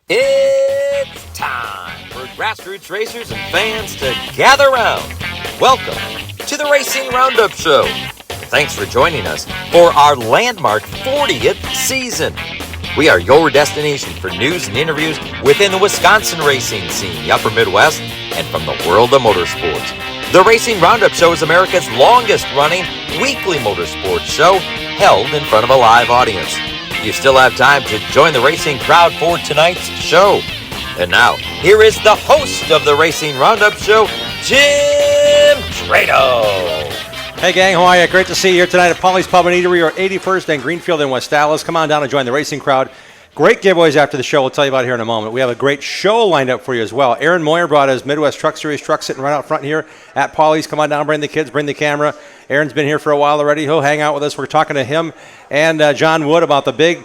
It's time for grassroots racers and fans to gather round. Welcome to the Racing Roundup Show. Thanks for joining us for our landmark 40th season. We are your destination for news and interviews within the Wisconsin racing scene, the upper Midwest, and from the world of motorsports. The Racing Roundup Show is America's longest-running weekly motorsports show held in front of a live audience. You still have time to join the racing crowd for tonight's show. And now, here is the host of the Racing Roundup Show, Jim Trado. Hey gang, how are you? Great to see you here tonight at Polly's Pub and Eatery, or 81st and Greenfield in West Dallas. Come on down and join the racing crowd. Great giveaways after the show. We'll tell you about here in a moment. We have a great show lined up for you as well. Aaron Moyer brought his Midwest Truck Series truck sitting right out front here at Polly's. Come on down, bring the kids, bring the camera. Aaron's been here for a while already. He'll hang out with us. We're talking to him and John Wood about the big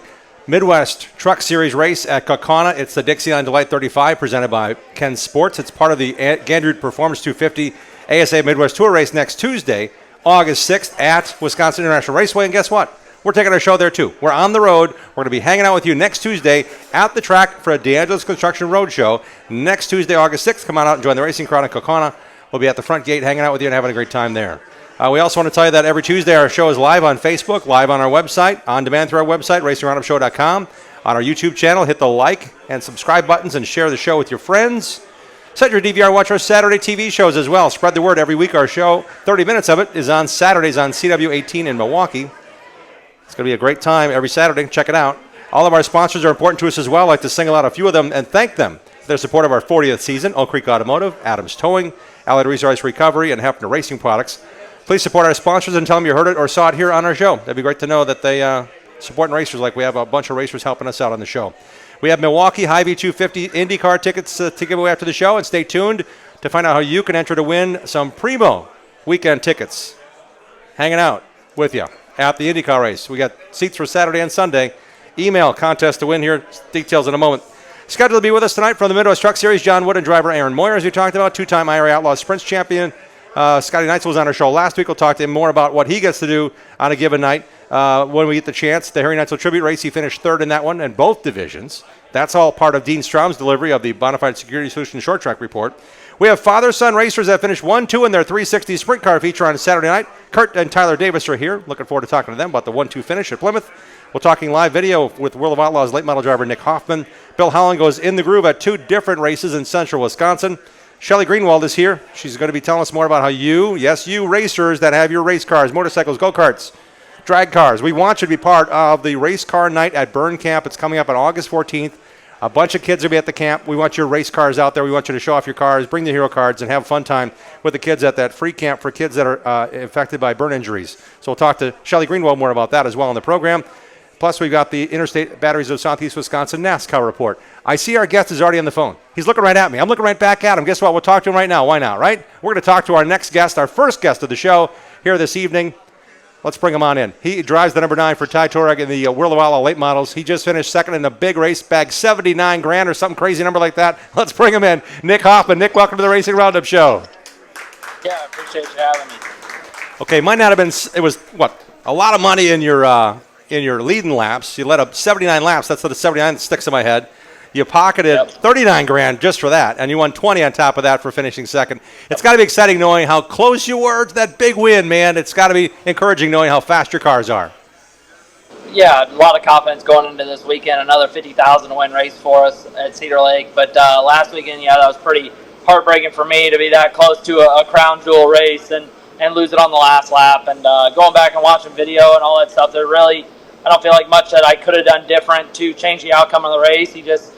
Midwest Truck Series race at Kaukauna. It's the Dixieland Delight 35 presented by Ken Sports. It's part of the Gandrud Performance 250 ASA Midwest Tour race next Tuesday, August 6th at Wisconsin International Raceway. And guess what? We're taking our show there too. We're on the road. We're going to be hanging out with you next Tuesday at the track for a DeAngelo's Construction Road Show. Next Tuesday, August 6th, come on out and join the racing crowd in Kaukauna. We'll be at the front gate hanging out with you and having a great time there. We also want to tell you that every Tuesday our show is live on Facebook, live on our website, on demand through our website, racingroundupshow.com. On our YouTube channel, hit the like and subscribe buttons and share the show with your friends. Set your DVR, watch our Saturday TV shows as well. Spread the word every week. Our show, 30 minutes of it, is on Saturdays on CW18 in Milwaukee. It's going to be a great time every Saturday. Check it out. All of our sponsors are important to us as well. I'd like to single out a few of them and thank them for their support of our 40th season. Oak Creek Automotive, Adams Towing, Allied Resource Recovery, and Hefner Racing Products. Please support our sponsors and tell them you heard it or saw it here on our show. That'd be great to know that they supporting racers, like we have a bunch of racers helping us out on the show. We have Milwaukee Hy-Vee 250 IndyCar tickets to give away after the show, and stay tuned to find out how you can enter to win some Primo weekend tickets. Hanging out with you at the IndyCar race. We got seats for Saturday and Sunday. Email contest to win here. Details in a moment. Scheduled to be with us tonight from the Midwest Truck Series, John Wood and driver Aaron Moyer, as we talked about, two-time IRA Outlaw Sprints champion. Scotty Neitzel was on our show last week. We'll talk to him more about what he gets to do on a given night when we get the chance. The Harry Neitzel Tribute Race, he finished third in that one in both divisions. That's all part of Dean Strom's delivery of the Bonafide Security Solutions Short Track Report. We have father-son racers that finished 1-2 in their 360 sprint car feature on Saturday night. Kurt and Tyler Davis are here. Looking forward to talking to them about the 1-2 finish at Plymouth. We're talking live video with World of Outlaws late model driver Nick Hoffman. Bill Holland goes in the groove at two different races in central Wisconsin. Shelley Greenwald is here. She's going to be telling us more about how you racers that have your race cars, motorcycles, go-karts, drag cars, we want you to be part of the race car night at Burn Camp. It's coming up on August 14th. A bunch of kids will be at the camp. We want your race cars out there. We want you to show off your cars, bring the hero cards, and have a fun time with the kids at that free camp for kids that are affected by burn injuries. So we'll talk to Shelley Greenwald more about that as well in the program. Plus, we've got the Interstate Batteries of Southeast Wisconsin NASCAR report. I see our guest is already on the phone. He's looking right at me. I'm looking right back at him. Guess what? We'll talk to him right now. Why not, right? We're going to talk to our next guest, our first guest of the show here this evening. Let's bring him on in. He drives the number 9 for Ty Torek in the World of Outlaw late models. He just finished second in a big race, bagged $79,000 or some crazy number like that. Let's bring him in. Nick Hoffman. Nick, welcome to the Racing Roundup Show. Yeah, I appreciate you having me. Okay, might not have been, it was, what, a lot of money in your leading laps. You led up 79 laps. That's the 79 that sticks in my head. You pocketed $39,000 just for that, and you won 20 on top of that for finishing second. It's got to be exciting knowing how close you were to that big win, man. It's got to be encouraging knowing how fast your cars are. Yeah, a lot of confidence going into this weekend. Another $50,000 win race for us at Cedar Lake. But last weekend, that was pretty heartbreaking for me to be that close to a crown jewel race and lose it on the last lap. And going back and watching video and all that stuff, I don't feel like much that I could have done different to change the outcome of the race. He just,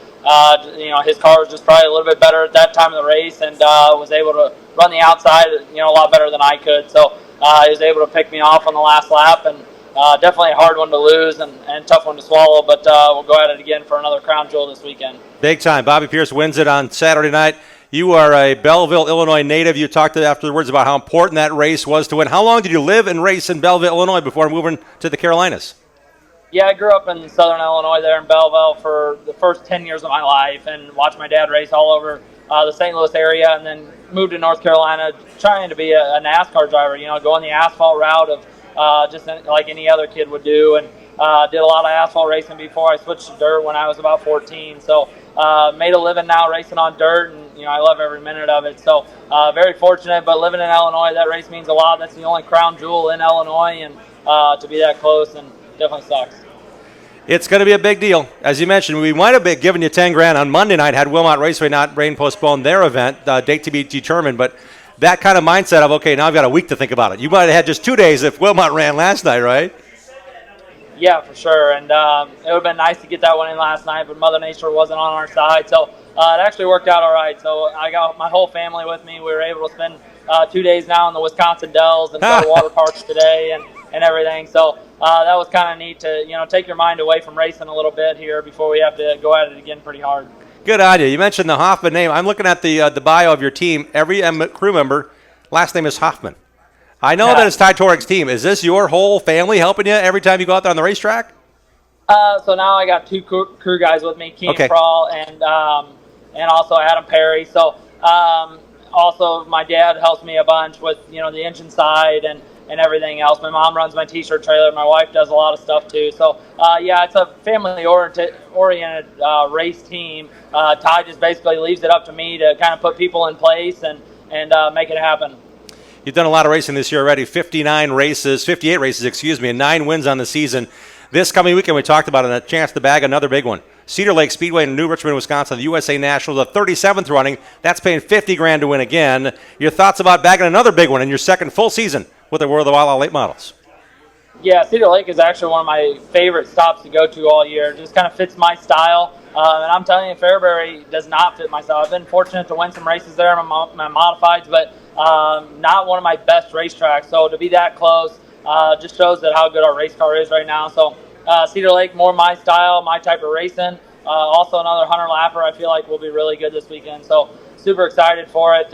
his car was just probably a little bit better at that time of the race and was able to run the outside, a lot better than I could. So he was able to pick me off on the last lap, and definitely a hard one to lose and tough one to swallow, but we'll go at it again for another crown jewel this weekend. Big time. Bobby Pierce wins it on Saturday night. You are a Belleville, Illinois native. You talked afterwards about how important that race was to win. How long did you live and race in Belleville, Illinois before moving to the Carolinas? Yeah, I grew up in southern Illinois there in Belleville for the first 10 years of my life and watched my dad race all over the St. Louis area, and then moved to North Carolina trying to be a NASCAR driver, going the asphalt route of just like any other kid would do. And Did a lot of asphalt racing before I switched to dirt when I was about 14. So made a living now racing on dirt, and I love every minute of it. So very fortunate, but living in Illinois, that race means a lot. That's the only crown jewel in Illinois, and to be that close, and definitely sucks. It's going to be a big deal. As you mentioned, we might have been giving you 10 grand on Monday night had Wilmot Raceway not rain postponed their event, date to be determined. But that kind of mindset of, okay, now I've got a week to think about it. You might have had just 2 days if Wilmot ran last night, right? Yeah, for sure. And it would have been nice to get that one in last night, but Mother Nature wasn't on our side. So it actually worked out all right. So I got my whole family with me. We were able to spend 2 days now in the Wisconsin Dells and go to water parks today and everything. So that was kind of neat to, take your mind away from racing a little bit here before we have to go at it again pretty hard. Good on you. You mentioned the Hoffman name. I'm looking at the bio of your team. Every crew member, last name is Hoffman. I know that it's Ty Torig's team. Is this your whole family helping you every time you go out there on the racetrack? So now I got two crew guys with me, Keenan Prawl and also Adam Perry. So also my dad helps me a bunch with the engine side and everything else. My mom runs my t-shirt trailer. My wife does a lot of stuff too. So it's a family-oriented race team. Ty just basically leaves it up to me to kind of put people in place and make it happen. You've done a lot of racing this year already, 58 races, and 9 wins on the season. This coming weekend, we talked about it, and a chance to bag another big one. Cedar Lake Speedway in New Richmond, Wisconsin, the USA National, the 37th running. That's paying $50 grand to win again. Your thoughts about bagging another big one in your second full season with the World of Outlaw late models? Yeah, Cedar Lake is actually one of my favorite stops to go to all year. It just kind of fits my style. And I'm telling you, Fairbury does not fit my style. I've been fortunate to win some races there in my modifieds, but not one of my best racetracks. So to be that close just shows that how good our race car is right now. So Cedar Lake, more my style, my type of racing. Also another 100-lapper I feel like will be really good this weekend. So super excited for it.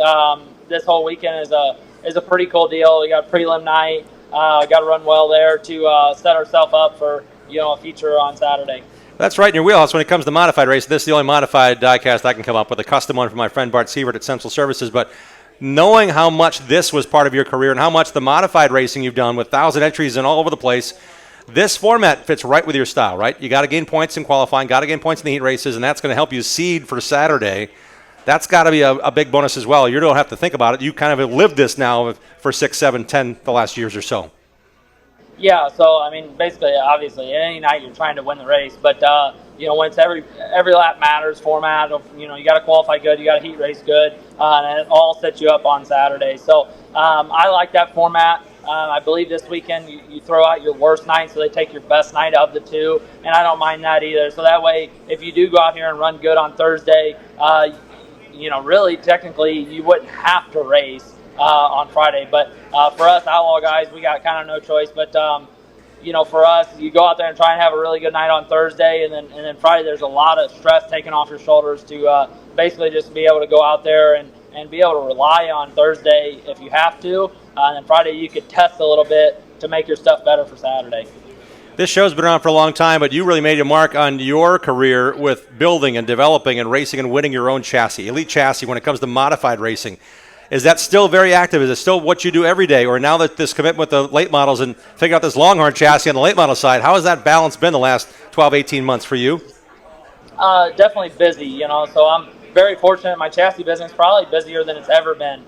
This whole weekend is a pretty cool deal. We got prelim night. Got to run well there to set ourselves up for a feature on Saturday. That's right in your wheelhouse when it comes to modified racing. This is the only modified diecast I can come up with, a custom one from my friend Bart Sievert at Central Services. But knowing how much this was part of your career and how much the modified racing you've done with 1,000 entries and all over the place, this format fits right with your style, right? You got to gain points in qualifying, got to gain points in the heat races, and that's going to help you seed for Saturday. That's got to be a big bonus as well. You don't have to think about it. You kind of have lived this now for 6, 7, 10 the last years or so. Yeah, so I mean, basically, obviously, any night you're trying to win the race, but when it's every lap matters format. You got to qualify good, you got to heat race good, and it all sets you up on Saturday. So I like that format. I believe this weekend you throw out your worst night, so they take your best night of the two, and I don't mind that either. So that way, if you do go out here and run good on Thursday, really technically you wouldn't have to race on Friday. But for us Outlaw guys, we got kind of no choice. But for us, you go out there and try and have a really good night on Thursday, and then Friday there's a lot of stress taken off your shoulders to basically just be able to go out there and be able to rely on Thursday if you have to. And then Friday you could test a little bit to make your stuff better for Saturday. This show's been around for a long time, but you really made a mark on your career with building and developing and racing and winning your own chassis, elite chassis when it comes to modified racing. Is that still very active? Is it still what you do every day? Or now that this commitment with the late models and figuring out this Longhorn chassis on the late model side, how has that balance been the last 12, 18 months for you? Definitely busy, so I'm very fortunate. My chassis business is probably busier than it's ever been.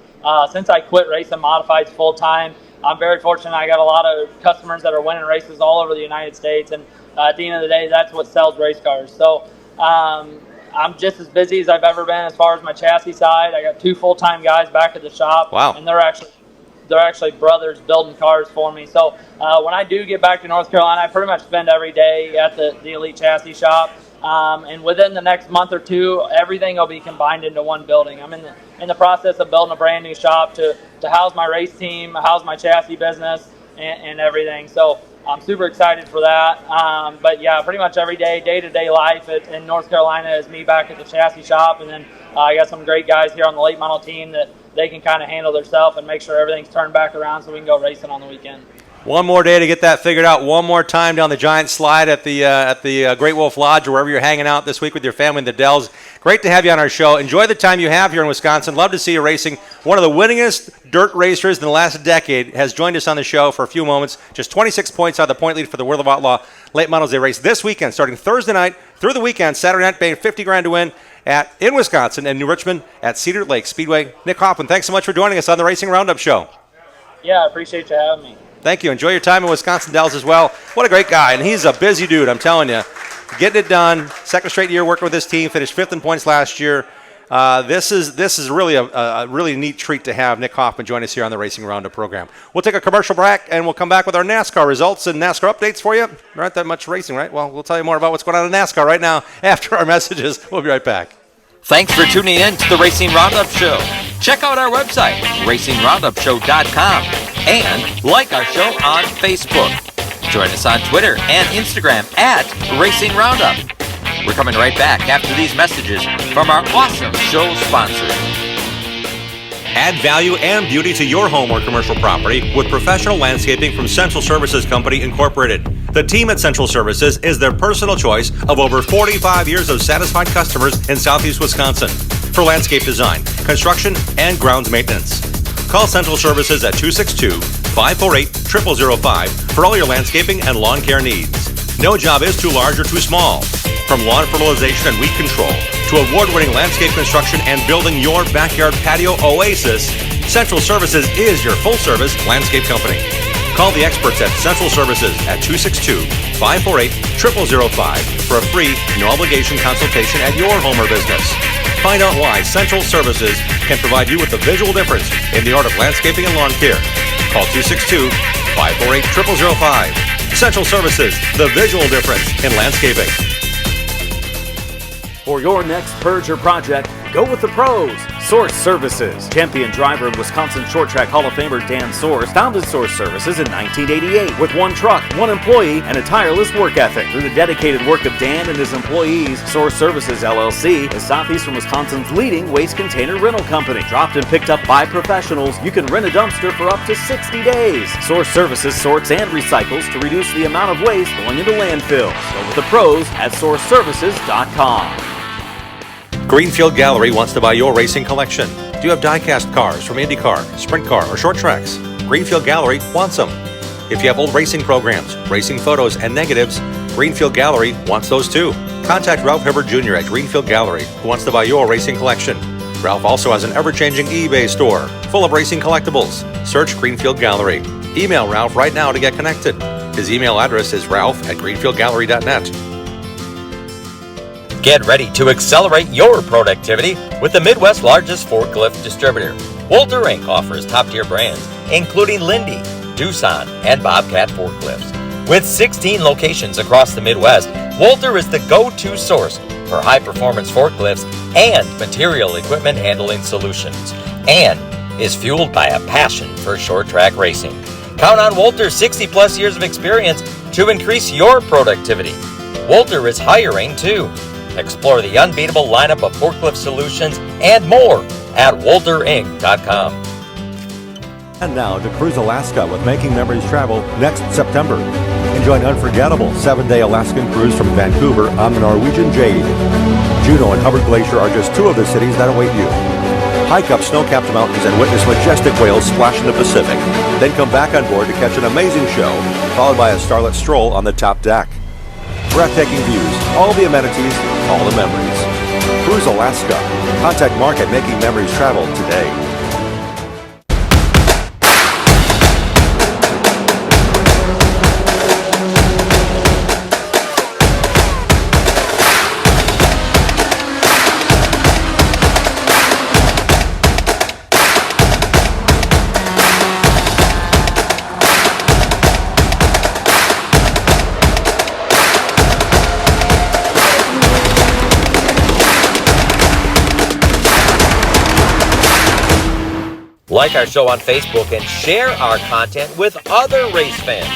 Since I quit racing modifieds full time, I'm very fortunate. I got a lot of customers that are winning races all over the United States, and at the end of the day, that's what sells race cars. So I'm just as busy as I've ever been as far as my chassis side. I got 2 full-time guys back at the shop. Wow. And they're actually brothers building cars for me. So when I do get back to North Carolina, I pretty much spend every day at the Elite Chassis shop. And within the next month or two, everything will be combined into one building. I'm in the process of building a brand new shop to house my race team, house my chassis business, and everything. So I'm super excited for that. But yeah, pretty much every day-to-day life in North Carolina is me back at the chassis shop. And then I got some great guys here on the late model team that they can kind of handle themselves and make sure everything's turned back around so we can go racing on the weekend. One more day to get that figured out. One more time down the giant slide at the Great Wolf Lodge or wherever you're hanging out this week with your family in the Dells. Great to have you on our show. Enjoy the time you have here in Wisconsin. Love to see you racing. One of the winningest dirt racers in the last decade has joined us on the show for a few moments. Just 26 points out of the point lead for the World of Outlaw Late Models. They race this weekend, starting Thursday night through the weekend. Saturday night, paying $50,000 to win in Wisconsin and New Richmond at Cedar Lake Speedway. Nick Hoffman, thanks so much for joining us on the Racing Roundup Show. Yeah, I appreciate you having me. Thank you. Enjoy your time in Wisconsin Dells as well. What a great guy, and he's a busy dude, I'm telling you. Getting it done, second straight year working with his team, finished 5th in points last year. This is really a really neat treat to have Nick Hoffman join us here on the Racing Roundup program. We'll take a commercial break, and we'll come back with our NASCAR results and NASCAR updates for you. There aren't that much racing, right? Well, we'll tell you more about what's going on in NASCAR right now after our messages. We'll be right back. Thanks for tuning in to the Racing Roundup Show. Check out our website, racingroundupshow.com, and like our show on Facebook. Join us on Twitter and Instagram at Racing Roundup. We're coming right back after these messages from our awesome show sponsors. Add value and beauty to your home or commercial property with professional landscaping from Central Services Company, Incorporated. The team at Central Services is their personal choice of over 45 years of satisfied customers in Southeast Wisconsin for landscape design, construction, and grounds maintenance. Call Central Services at 262-548-0005 for all your landscaping and lawn care needs. No job is too large or too small. From lawn fertilization and weed control to award-winning landscape construction and building your backyard patio oasis, Central Services is your full-service landscape company. Call the experts at Central Services at 262-548-0005 for a free, no-obligation consultation at your home or business. Find out why Central Services can provide you with the visual difference in the art of landscaping and lawn care. Call 262-548-0005. Central Services, the visual difference in landscaping. For your next Purger project, go with the pros. Source Services. Champion driver and Wisconsin Short Track Hall of Famer Dan Source founded Source Services in 1988 with one truck, one employee, and a tireless work ethic. Through the dedicated work of Dan and his employees, Source Services LLC is Southeastern Wisconsin's leading waste container rental company. Dropped and picked up by professionals, you can rent a dumpster for up to 60 days. Source Services sorts and recycles to reduce the amount of waste going into landfills. Go with the pros at sourceservices.com. Greenfield Gallery wants to buy your racing collection. Do you have die-cast cars from IndyCar, Sprint Car, or Short Tracks? Greenfield Gallery wants them. If you have old racing programs, racing photos, and negatives, Greenfield Gallery wants those too. Contact Ralph Hibbert Jr. at Greenfield Gallery, who wants to buy your racing collection. Ralph also has an ever-changing eBay store full of racing collectibles. Search Greenfield Gallery. Email Ralph right now to get connected. His email address is ralph@greenfieldgallery.net. Get ready to accelerate your productivity with the Midwest's largest forklift distributor. Walter Inc. offers top-tier brands, including Lindy, Doosan, and Bobcat forklifts. With 16 locations across the Midwest, Walter is the go-to source for high-performance forklifts and material equipment handling solutions, and is fueled by a passion for short-track racing. Count on Walter's 60-plus years of experience to increase your productivity. Walter is hiring, too. Explore the unbeatable lineup of forklift solutions and more at walterinc.com. And now to Cruise Alaska with Making Memories Travel next September. Enjoy an unforgettable 7-day Alaskan cruise from Vancouver on the Norwegian Jade. Juneau and Hubbard Glacier are just two of the cities that await you. Hike up snow-capped mountains and witness majestic whales splash in the Pacific. Then come back on board to catch an amazing show, followed by a starlit stroll on the top deck. Breathtaking views, all the amenities, all the memories. Cruise Alaska. Contact Mark at Making Memories Travel today. Like our show on Facebook and share our content with other race fans.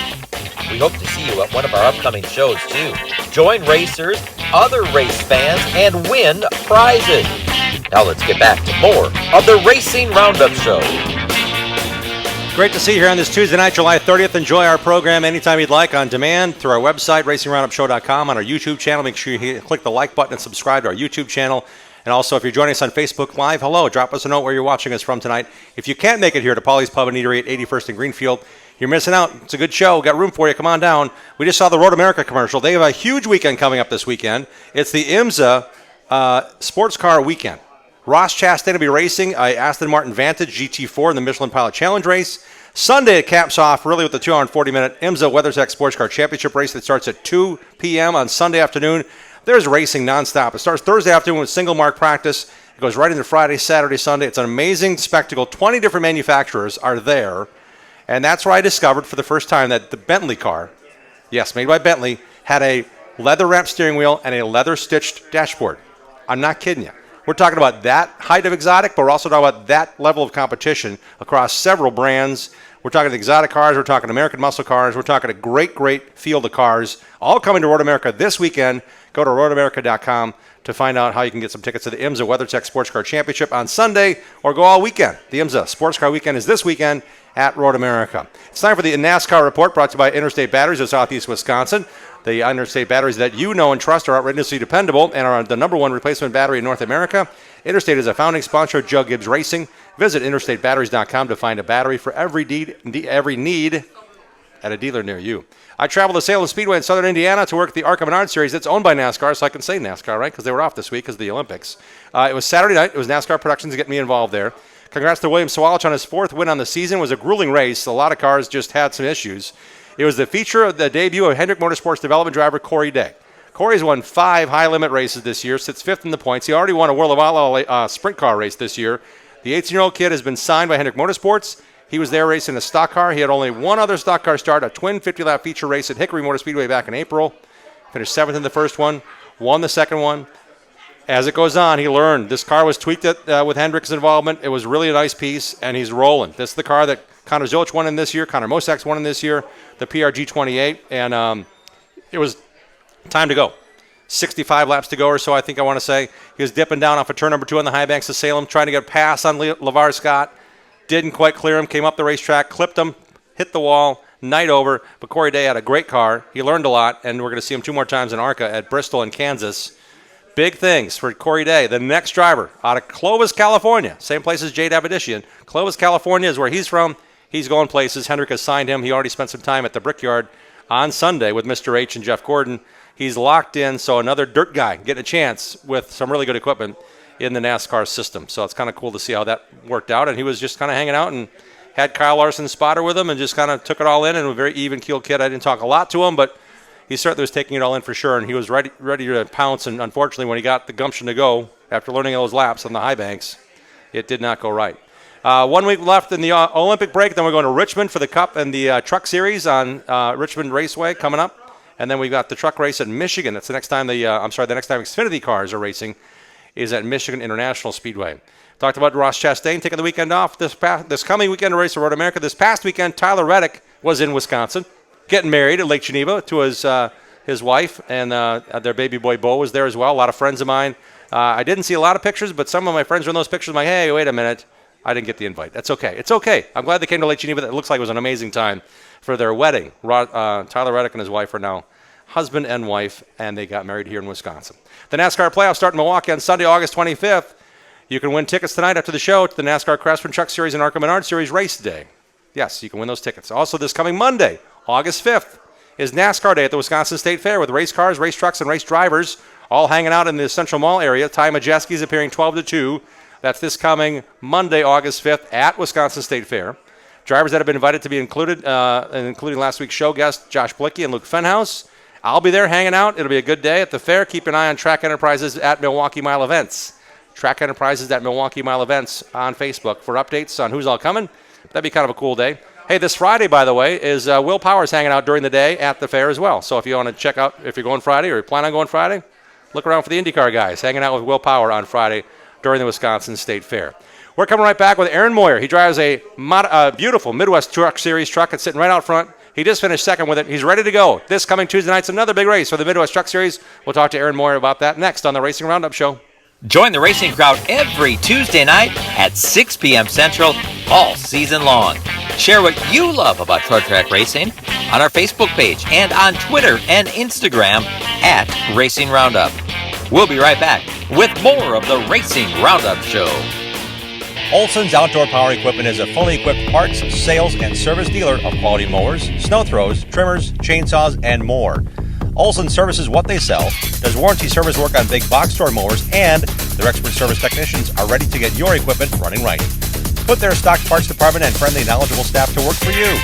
We hope to see you at one of our upcoming shows too. Join racers, other race fans, and win prizes. Now let's get back to more of the Racing Roundup Show. Great to see you here on this Tuesday night, July 30th. Enjoy our program anytime you'd like on demand through our website, racingroundupshow.com, on our YouTube channel. Make sure you click the like button and subscribe to our YouTube channel. And also, if you're joining us on Facebook Live, hello, drop us a note where you're watching us from tonight. If you can't make it here to Polly's Pub and Eatery at 81st and Greenfield, you're missing out. It's a good show. We've got room for you. Come on down. We just saw the Road America commercial. They have a huge weekend coming up this weekend. It's the IMSA Sports Car Weekend. Ross Chastain will be racing Aston Martin Vantage GT4 in the Michelin Pilot Challenge race. Sunday, it caps off really with the 2 hour and 40-minute IMSA WeatherTech Sports Car Championship race that starts at 2 p.m. on Sunday afternoon. There's racing nonstop. It starts Thursday afternoon with single mark practice. It goes right into Friday, Saturday, Sunday. It's an amazing spectacle. 20 different manufacturers are there. And that's where I discovered for the first time that the Bentley car, yes, made by Bentley, had a leather-wrapped steering wheel and a leather-stitched dashboard. I'm not kidding you. We're talking about that height of exotic, but we're also talking about that level of competition across several brands. We're talking exotic cars. We're talking American muscle cars. We're talking a great, great field of cars, all coming to Road America this weekend. Go to roadamerica.com to find out how you can get some tickets to the IMSA WeatherTech Sports Car Championship on Sunday, or go all weekend. The IMSA Sports Car Weekend is this weekend at Road America. It's time for the NASCAR Report, brought to you by Interstate Batteries of Southeast Wisconsin. The Interstate batteries that you know and trust are outrageously dependable and are the #1 replacement battery in North America. Interstate is a founding sponsor of Joe Gibbs Racing. Visit interstatebatteries.com to find a battery for every need at a dealer near you. I traveled to Salem Speedway in southern Indiana to work the ARCA Menard Series. It's owned by NASCAR, so I can say NASCAR, right? Because they were off this week because of the Olympics. It was Saturday night. It was NASCAR Productions getting me involved there. Congrats to William Sawalich on his 4th win on the season. It was a grueling race. A lot of cars just had some issues. It was the feature of the debut of Hendrick Motorsports development driver Corey Day. Corey's won 5 high-limit races this year, sits 5th in the points. He already won a World of Outlaw sprint car race this year. The 18-year-old kid has been signed by Hendrick Motorsports. He was there racing a stock car. He had only one other stock car start, a twin 50-lap feature race at Hickory Motor Speedway back in April. Finished 7th in the first one, won the second one. As it goes on, he learned. This car was tweaked with Hendrick's involvement. It was really a nice piece, and he's rolling. This is the car that Connor Zilic won in this year. Connor Mosak's won in this year, the PRG 28, and it was time to go. 65 laps to go or so, I think I want to say. He was dipping down off of turn number 2 on the high banks of Salem, trying to get a pass on LeVar Scott. Didn't quite clear him, came up the racetrack, clipped him, hit the wall, night over. But Corey Day had a great car. He learned a lot, and we're going to see him 2 more times in ARCA at Bristol and Kansas. Big things for Corey Day. The next driver out of Clovis, California, same place as Jade Abedishian. Clovis, California is where he's from. He's going places. Hendrick has signed him. He already spent some time at the Brickyard on Sunday with Mr. H and Jeff Gordon. He's locked in, so another dirt guy getting a chance with some really good equipment in the NASCAR system. So it's kind of cool to see how that worked out. And he was just kind of hanging out and had Kyle Larson's spotter with him and just kind of took it all in, and a very even-keeled kid. I didn't talk a lot to him, but he certainly was taking it all in for sure, and he was ready to pounce. And unfortunately, when he got the gumption to go, after learning those laps on the high banks, it did not go right. 1 week left in the Olympic break. Then we're going to Richmond for the Cup and the Truck Series on Richmond Raceway coming up. And then we've got the truck race at Michigan. That's the next time the next time Xfinity cars are racing is at Michigan International Speedway. Talked about Ross Chastain taking the weekend off. This coming weekend to race at Road America. This past weekend, Tyler Reddick was in Wisconsin, getting married at Lake Geneva to his wife, and their baby boy Bo was there as well. A lot of friends of mine. I didn't see a lot of pictures, but some of my friends were in those pictures. I'm like, hey, wait a minute. I didn't get the invite. That's okay. It's okay. I'm glad they came to Lake Geneva. It looks like it was an amazing time for their wedding. Tyler Reddick and his wife are now husband and wife, and they got married here in Wisconsin. The NASCAR playoffs start in Milwaukee on Sunday, August 25th. You can win tickets tonight after the show to the NASCAR Craftsman Truck Series and ARCA Menard Series race day. Yes, you can win those tickets. Also, this coming Monday, August 5th, is NASCAR Day at the Wisconsin State Fair with race cars, race trucks, and race drivers all hanging out in the Central Mall area. Ty Majeski's appearing 12 to 2. That's this coming Monday, August 5th at Wisconsin State Fair. Drivers that have been invited to be included, including last week's show guests, Josh Blicky and Luke Fenhouse. I'll be there hanging out. It'll be a good day at the fair. Keep an eye on Track Enterprises at Milwaukee Mile Events. Track Enterprises at Milwaukee Mile Events on Facebook for updates on who's all coming. That'd be kind of a cool day. Hey, this Friday, by the way, is Will Powers hanging out during the day at the fair as well. So if you want to check out, if you're going Friday or you plan on going Friday, look around for the IndyCar guys hanging out with Will Power on Friday during the Wisconsin State Fair. We're coming right back with Aaron Moyer. He drives a beautiful Midwest Truck Series truck. It's sitting right out front. He just finished second with it. He's ready to go. This coming Tuesday night's another big race for the Midwest Truck Series. We'll talk to Aaron Moyer about that next on the Racing Roundup Show. Join the racing crowd every Tuesday night at 6 p.m. Central all season long. Share what you love about short track racing on our Facebook page and on Twitter and Instagram at Racing Roundup. We'll be right back with more of the Racing Roundup Show. Olson's Outdoor Power Equipment is a fully equipped parts, sales, and service dealer of quality mowers, snow throws, trimmers, chainsaws, and more. Olson services what they sell, does warranty service work on big box store mowers, and their expert service technicians are ready to get your equipment running right. Put their stock parts department and friendly, knowledgeable staff to work for you.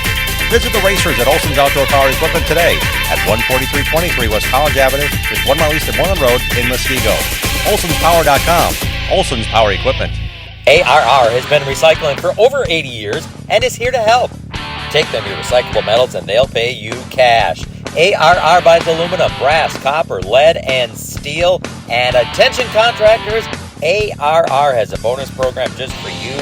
Visit the racers at Olson's Outdoor Power Equipment today at 14323 West College Avenue, just 1 mile east of Moreland Road in Muskego. Olson'sPower.com. Olson's Power Equipment. ARR has been recycling for over 80 years and is here to help. Take them your recyclable metals and they'll pay you cash. ARR buys aluminum, brass, copper, lead, and steel. And attention contractors, ARR has a bonus program just for you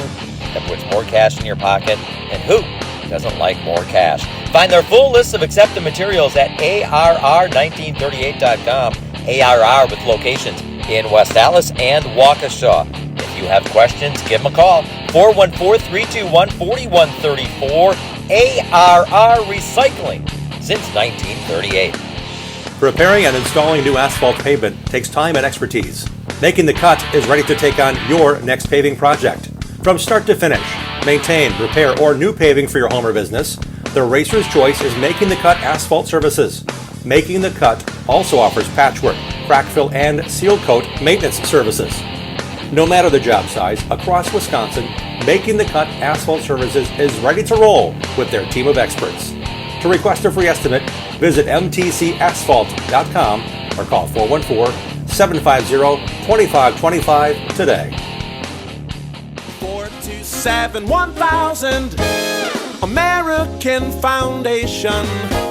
that puts more cash in your pocket. And who doesn't like more cash? Find their full list of accepted materials at ARR1938.com. ARR with locations in West Allis and Waukesha. If you have questions, give them a call. 414-321-4134. ARR Recycling since 1938. Repairing and installing new asphalt pavement takes time and expertise. Making the Cut is ready to take on your next paving project. From start to finish, maintain, repair, or new paving for your home or business, the Racer's Choice is Making the Cut Asphalt Services. Making the Cut also offers patchwork, crack fill, and seal coat maintenance services. No matter the job size, across Wisconsin, Making the Cut Asphalt Services is ready to roll with their team of experts. To request a free estimate, visit mtcasphalt.com or call 414-750-2525 today. 427-1000 American Foundation.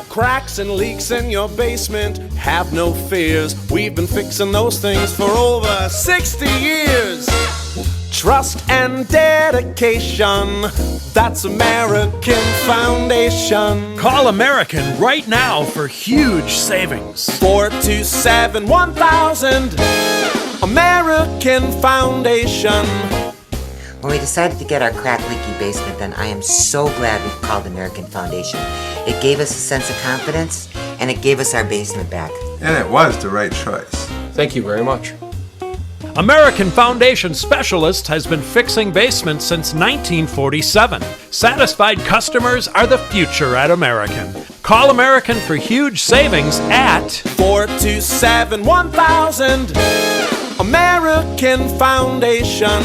Cracks and leaks in your basement, have no fears. We've been fixing those things for over 60 years. Trust and dedication, that's American Foundation. Call American right now for huge savings. 427-1000 American Foundation. When we decided to get our crack leaky basement done, I am so glad we called American Foundation. It gave us a sense of confidence, and it gave us our basement back. And it was the right choice. Thank you very much. American Foundation Specialist has been fixing basements since 1947. Satisfied customers are the future at American. Call American for huge savings at 427-1000 American Foundation.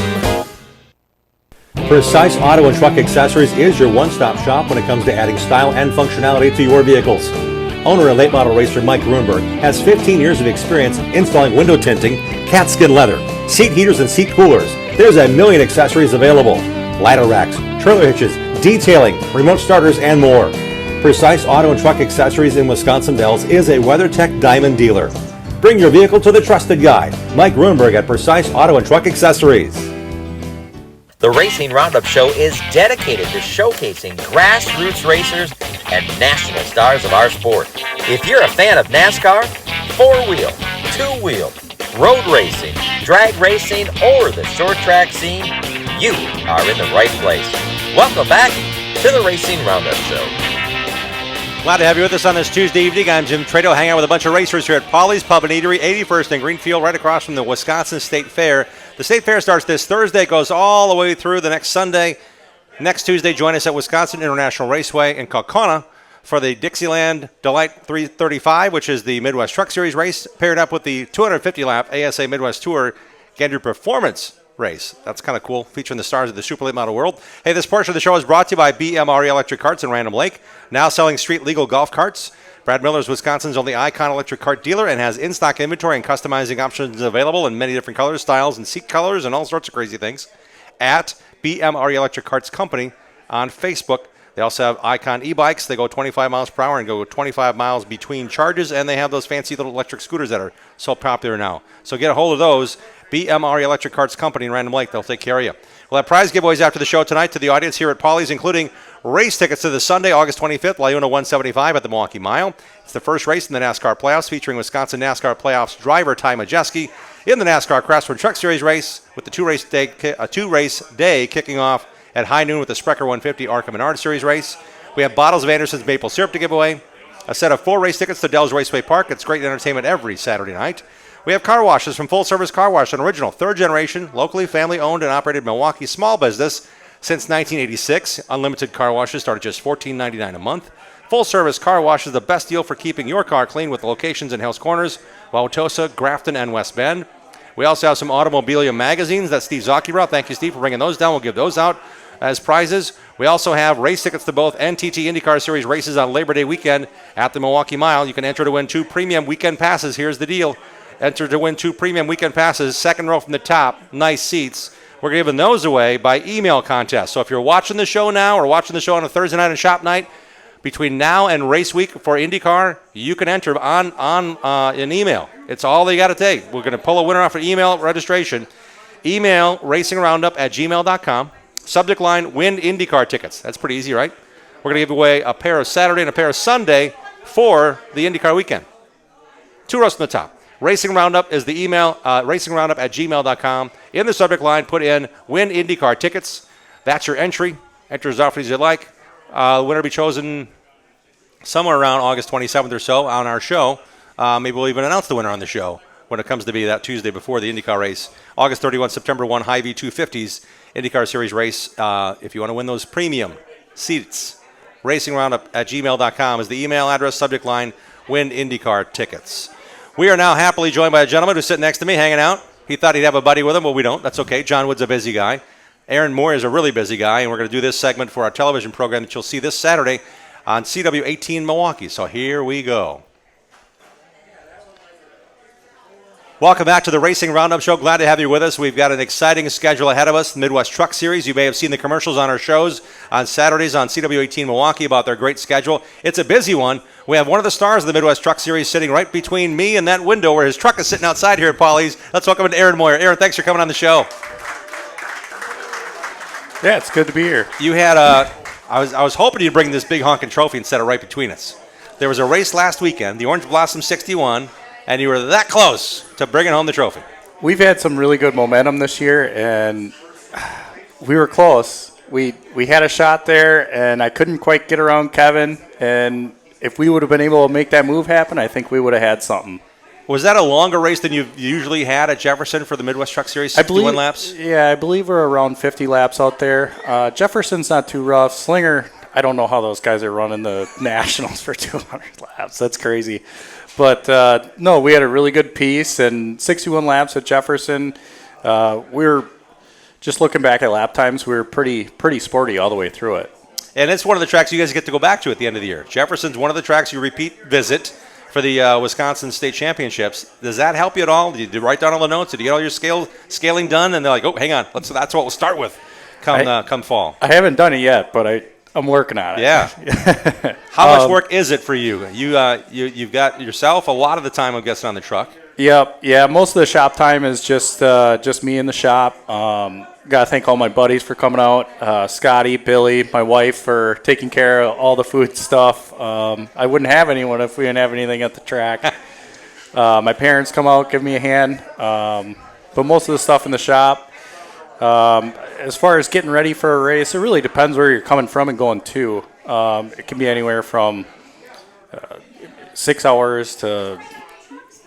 Precise Auto and Truck Accessories is your one-stop shop when it comes to adding style and functionality to your vehicles. Owner and late model racer Mike Grunberg has 15 years of experience installing window tinting, cat skin leather, seat heaters and seat coolers. There's a million accessories available. Ladder racks, trailer hitches, detailing, remote starters, and more. Precise Auto and Truck Accessories in Wisconsin Dells is a WeatherTech Diamond dealer. Bring your vehicle to the trusted guy, Mike Grunberg at Precise Auto and Truck Accessories. The Racing Roundup Show is dedicated to showcasing grassroots racers and national stars of our sport. If you're a fan of NASCAR, four-wheel, two-wheel, road racing, drag racing, or the short track scene, you are in the right place. Welcome back to the Racing Roundup Show. Glad to have you with us on this Tuesday evening. I'm Jim Trado, hanging out with a bunch of racers here at Polly's Pub and Eatery, 81st and Greenfield, right across from the Wisconsin State Fair. The State Fair starts this Thursday, goes all the way through the next Sunday. Next Tuesday, join us at Wisconsin International Raceway in Kaukauna for the Dixieland Delight 335, which is the Midwest Truck Series race, paired up with the 250-lap ASA Midwest Tour Gander Performance race. That's kind of cool, featuring the stars of the super late model world. Hey, this portion of the show is brought to you by BMRE Electric Carts in Random Lake, now selling street legal golf carts. Brad Miller is Wisconsin's only Icon electric cart dealer and has in-stock inventory and customizing options available in many different colors, styles, and seat colors, and all sorts of crazy things at BMRE Electric Carts Company on Facebook. They also have Icon e-bikes. They go 25 miles per hour and go 25 miles between charges, and they have those fancy little electric scooters that are so popular now. So get a hold of those. BMRE Electric Carts Company in Random Lake. They'll take care of you. We'll have prize giveaways after the show tonight to the audience here at Polly's, including race tickets to the Sunday, August 25th, Lyuna 175 at the Milwaukee Mile. It's the first race in the NASCAR playoffs, featuring Wisconsin NASCAR playoffs driver Ty Majeski in the NASCAR Craftsman Truck Series race, with the two-race day kicking off at high noon with the Sprecher 150 ARCA Menard Series race. We have bottles of Anderson's maple syrup to give away. A set of 4 race tickets to Dell's Raceway Park. It's great entertainment every Saturday night. We have car washes from Full Service Car Wash, an original third generation, locally family-owned and operated Milwaukee small business since 1986. Unlimited car washes start at just $14.99 a month. Full Service Car Wash is the best deal for keeping your car clean with locations in Hills Corners, Wauwatosa, Grafton, and West Bend. We also have some Automobilia magazines that Steve Zocchi brought. Thank you, Steve, for bringing those down. We'll give those out as prizes. We also have race tickets to both NTT IndyCar Series races on Labor Day weekend at the Milwaukee Mile. You can enter to win 2 premium weekend passes. Here's the deal. Enter to win 2 premium weekend passes, second row from the top, nice seats. We're giving those away by email contest. So if you're watching the show now or watching the show on a Thursday night and shop night, between now and race week for IndyCar, you can enter on an email. It's all they got to take. We're going to pull a winner off for email registration. Email racingroundup@gmail.com. Subject line, win IndyCar tickets. That's pretty easy, right? We're going to give away a pair of Saturday and a pair of Sunday for the IndyCar weekend. 2 rows from the top. Racing Roundup is the email, racingroundup@gmail.com. In the subject line, put in win IndyCar tickets. That's your entry. Enter as often as you like. The winner will be chosen somewhere around August 27th or so on our show. Maybe we'll even announce the winner on the show when it comes to be that Tuesday before the IndyCar race. August 31, September 1, High V 250s IndyCar Series race. If you want to win those premium seats, racingroundup@gmail.com is the email address, subject line, win IndyCar tickets. We are now happily joined by a gentleman who's sitting next to me hanging out. He thought he'd have a buddy with him, but we don't. That's okay. John Wood's a busy guy. Aaron Moyer is a really busy guy, and we're going to do this segment for our television program that you'll see this Saturday on CW18 Milwaukee. So here we go. Welcome back to the Racing Roundup Show. Glad to have you with us. We've got an exciting schedule ahead of us. The Midwest Truck Series. You may have seen the commercials on our shows on Saturdays on CW18 Milwaukee about their great schedule. It's a busy one. We have one of the stars of the Midwest Truck Series sitting right between me and that window where his truck is sitting outside here at Paulie's. Let's welcome in Aaron Moyer. Aaron, thanks for coming on the show. Yeah, it's good to be here. You had I was hoping you'd bring this big honking trophy and set it right between us. There was a race last weekend, the Orange Blossom 61, and you were that close to bringing home the trophy. We've had some really good momentum this year, and we were close. We had a shot there, and I couldn't quite get around Kevin, and if we would have been able to make that move happen, I think we would have had something. Was that a longer race than you've usually had at Jefferson for the Midwest Truck Series, 61 laps? Yeah, I believe we're around 50 laps out there. Jefferson's not too rough. Slinger, I don't know how those guys are running the Nationals for 200 laps. That's crazy. But, no, we had a really good piece, and 61 laps at Jefferson. We're just looking back at lap times, we were pretty sporty all the way through it. And it's one of the tracks you guys get to go back to at the end of the year. Jefferson's one of the tracks you repeat visit for the Wisconsin State Championships. Does that help you at all? Did you write down all the notes? Did you get all your scaling done? And they're like, oh, hang on, that's what we'll start with come fall. I haven't done it yet, but I'm working on it. Yeah. How much work is it for you? You've got yourself a lot of the time, I'm guessing, on the truck. Yep. Yeah, most of the shop time is just me in the shop. Got to thank all my buddies for coming out. Scotty, Billy, my wife for taking care of all the food stuff. I wouldn't have anyone if we didn't have anything at the track. My parents come out, give me a hand. But most of the stuff in the shop. As far as getting ready for a race, it really depends where you're coming from and going to. It can be anywhere from 6 hours to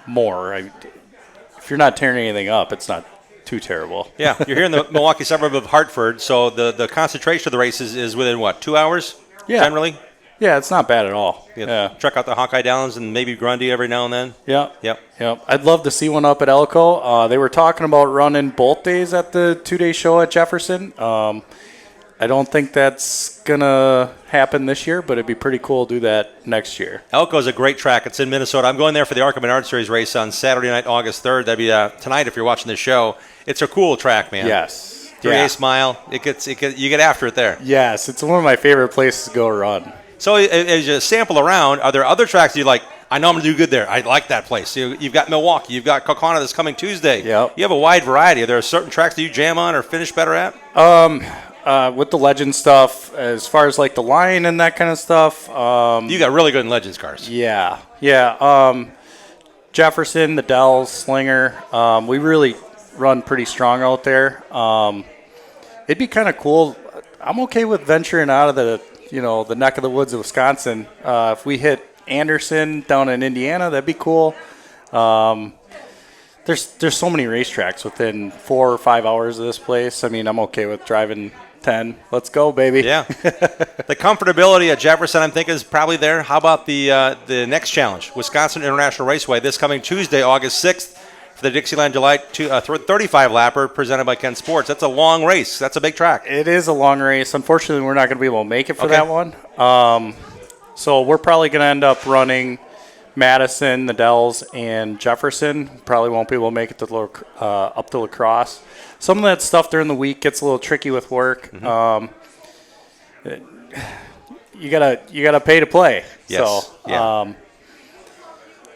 more. If you're not tearing anything up, it's not too terrible. Yeah, you're here in the Milwaukee suburb of Hartford, so the concentration of the races is within, 2 hours generally? Yeah, it's not bad at all. Yeah. Check out the Hawkeye Downs and maybe Grundy every now and then. Yep. I'd love to see one up at Elko. They were talking about running both days at the 2-day show at Jefferson. I don't think that's going to happen this year, but it'd be pretty cool to do that next year. Elko's a great track. It's in Minnesota. I'm going there for the ARCA Menard Series race on Saturday night, August 3rd. That'd be tonight if you're watching this show. It's a cool track, man. Yes. 3/8 mile. You get after it there. Yes, it's one of my favorite places to go run. So as you sample around, are there other tracks you like, I know I'm going to do good there. I like that place. You've got Milwaukee. You've got Kaukauna this coming Tuesday. Yep. You have a wide variety. Are there certain tracks that you jam on or finish better at? With the Legend stuff, as far as like the line and that kind of stuff. You got really good in Legends cars. Yeah. Jefferson, the Dells, Slinger. We really run pretty strong out there. It'd be kind of cool. I'm okay with venturing out of the neck of the woods of Wisconsin. If we hit Anderson down in Indiana, that'd be cool. There's so many racetracks within 4 or 5 hours of this place. I mean, I'm okay with driving 10. Let's go, baby. Yeah. The comfortability at Jefferson, I'm thinking, is probably there. How about the next challenge, Wisconsin International Raceway, this coming Tuesday, August 6th, for the Dixieland Delight 35 lapper presented by Ken Sports. That's a long race. That's a big track. It is a long race. Unfortunately, we're not going to be able to make it for that one. So we're probably going to end up running Madison, the Dells, and Jefferson. Probably won't be able to make it to up to La Crosse. Some of that stuff during the week gets a little tricky with work. You gotta pay to play. Yes. So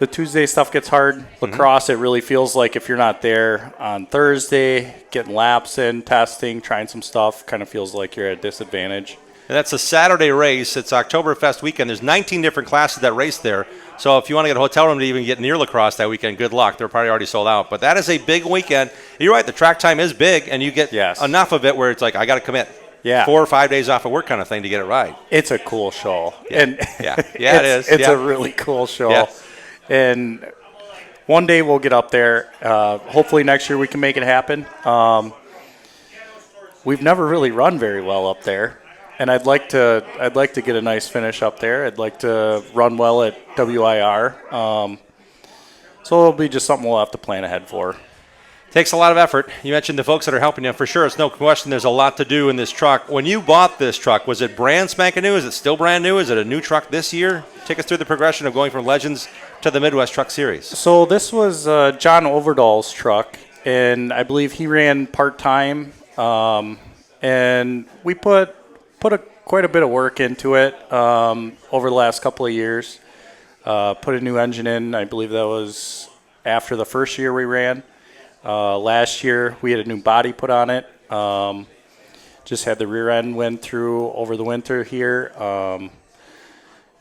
the Tuesday stuff gets hard. La Crosse, it really feels like if you're not there on Thursday, getting laps in, testing, trying some stuff, kind of feels like you're at a disadvantage. And that's a Saturday race. It's Oktoberfest weekend. There's 19 different classes that race there. So if you want to get a hotel room to even get near La Crosse that weekend, good luck. They're probably already sold out. But that is a big weekend. You're right. The track time is big, and you get enough of it where it's like, I got to commit 4 or 5 days off of work kind of thing to get it right. It's a cool show. Yeah, and it is. It's a really cool show. Yeah. And one day we'll get up there. Hopefully next year we can make it happen. We've never really run very well up there. And I'd like to get a nice finish up there. I'd like to run well at WIR. So it'll be just something we'll have to plan ahead for. Takes a lot of effort. You mentioned the folks that are helping you. For sure, it's no question there's a lot to do in this truck. When you bought this truck, was it brand spanking new? Is it still brand new? Is it a new truck this year? Take us through the progression of going from Legends to the Midwest Truck Series. So this was John Overdahl's truck, and I believe he ran part-time. And we put quite a bit of work into it over the last couple of years. Put a new engine in. I believe that was after the first year we ran. Last year we had a new body put on it. Just had the rear end went through over the winter here.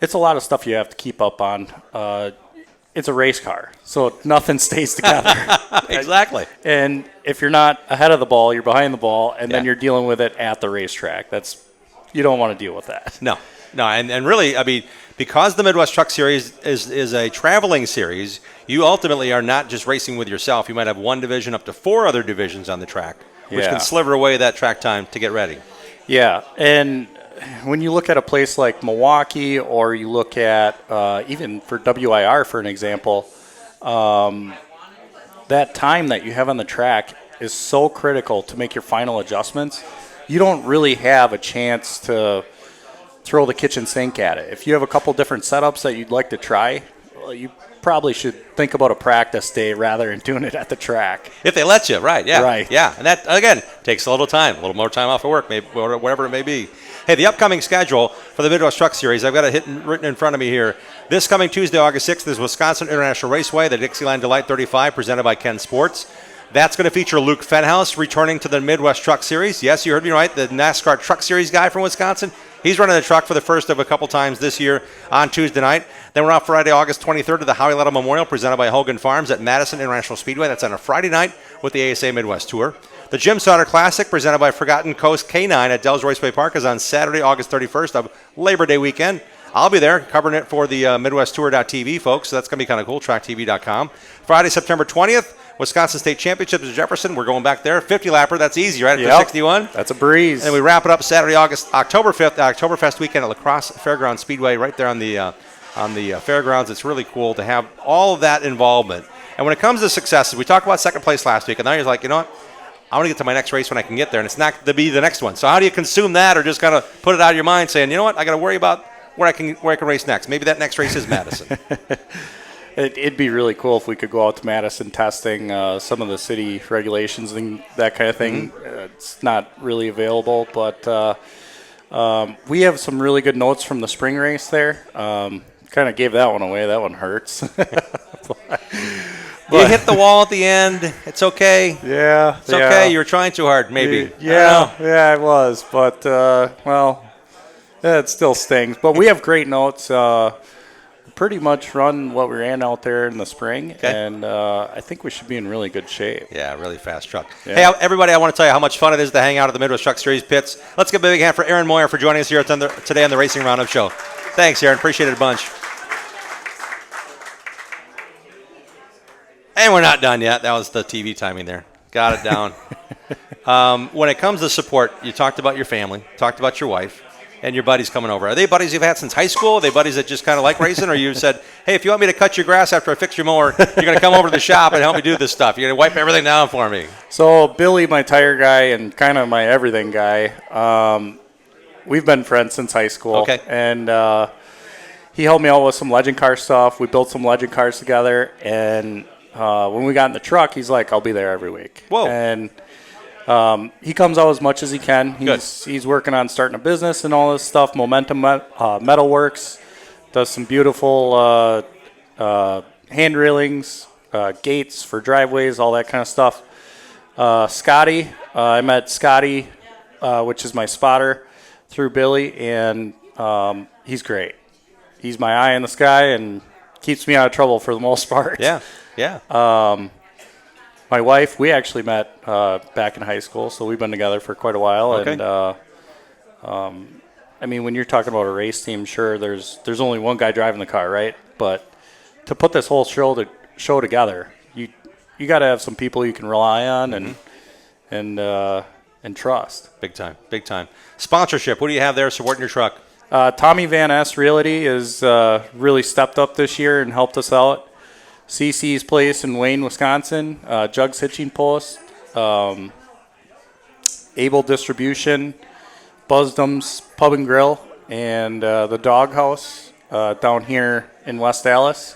It's a lot of stuff you have to keep up on. It's a race car, so nothing stays together. Exactly. And if you're not ahead of the ball, you're behind the ball, and then you're dealing with it at the racetrack. You don't want to deal with that. No, and really, I mean, because the Midwest Truck Series is a traveling series, you ultimately are not just racing with yourself. You might have one division up to 4 other divisions on the track, which can sliver away that track time to get ready. Yeah, and when you look at a place like Milwaukee, or you look at even for WIR, for an example, that time that you have on the track is so critical to make your final adjustments. You don't really have a chance to throw the kitchen sink at it. If you have a couple different setups that you'd like to try, well, you probably should think about a practice day rather than doing it at the track. If they let you, right, yeah. Right. Yeah, and that, again, takes a little time, a little more time off of work, maybe whatever it may be. Hey, the upcoming schedule for the Midwest Truck Series, I've got it written in front of me here. This coming Tuesday, August 6th, is Wisconsin International Raceway, the Dixieland Delight 35, presented by Ken Sports. That's going to feature Luke Fenhouse returning to the Midwest Truck Series. Yes, you heard me right, the NASCAR Truck Series guy from Wisconsin. He's running the truck for the first of a couple times this year on Tuesday night. Then we're off Friday, August 23rd to the Howie Little Memorial presented by Hogan Farms at Madison International Speedway. That's on a Friday night with the ASA Midwest Tour. The Jim Sauter Classic presented by Forgotten Coast K9 at Dells Raceway Park is on Saturday, August 31st of Labor Day weekend. I'll be there covering it for the MidwestTour.tv, folks. So that's going to be kind of cool, tracktv.com. Friday, September 20th, Wisconsin State Championships at Jefferson. We're going back there. 50-lapper, that's easy, right? After 61. That's a breeze. And we wrap it up Saturday, October 5th, Oktoberfest weekend at La Crosse Fairgrounds Speedway right there on the fairgrounds. It's really cool to have all of that involvement. And when it comes to successes, we talked about second place last week, and now you're like, you know what? I want to get to my next race when I can get there, and it's not to be the next one. So how do you consume that, or just kind of put it out of your mind saying, you know what, I got to worry about where I can race next. Maybe that next race is Madison. It'd be really cool if we could go out to Madison testing some of the city regulations and that kind of thing. Mm-hmm. It's not really available, but we have some really good notes from the spring race there. Kind of gave that one away. That one hurts. You hit the wall at the end. It's okay. Yeah. It's okay. You were trying too hard, maybe. Yeah, I was. But, well, it still stings. But we have great notes. pretty much run what we ran out there in the spring, and I think we should be in really good shape. Yeah, really fast truck. Yeah. Hey, everybody, I want to tell you how much fun it is to hang out at the Midwest Truck Series pits. Let's give a big hand for Aaron Moyer for joining us here today on the Racing Roundup Show. Thanks, Aaron. Appreciate it a bunch. And we're not done yet. That was the TV timing there. Got it down. When it comes to support, you talked about your family, talked about your wife, and your buddies coming over. Are they buddies you've had since high school? Are they buddies that just kind of like racing? Or you said, hey, if you want me to cut your grass after I fix your mower, you're going to come over to the shop and help me do this stuff. You're going to wipe everything down for me. So Billy, my tire guy and kind of my everything guy, we've been friends since high school. Okay. And he helped me out with some legend car stuff. We built some legend cars together. And when we got in the truck, he's like, I'll be there every week. Whoa. And he comes out as much as he can. He's working on starting a business and all this stuff. Momentum Metalworks does some beautiful hand railings, gates for driveways, all that kind of stuff. Scotty, I met Scotty, which is my spotter, through Billy, and he's great. He's my eye in the sky and keeps me out of trouble for the most part. Yeah, yeah. My wife, we actually met back in high school, so we've been together for quite a while. Okay. And I mean, when you're talking about a race team, sure, there's only one guy driving the car, right? But to put this whole show together, you got to have some people you can rely on and trust. Big time, big time. Sponsorship, what do you have there supporting your truck? Tommy Van S Realty has really stepped up this year and helped us out. CC's Place in Wayne, Wisconsin, Jugs Hitching Post, Able Distribution, Buzzdom's Pub and Grill, and the Dog House down here in West Dallas.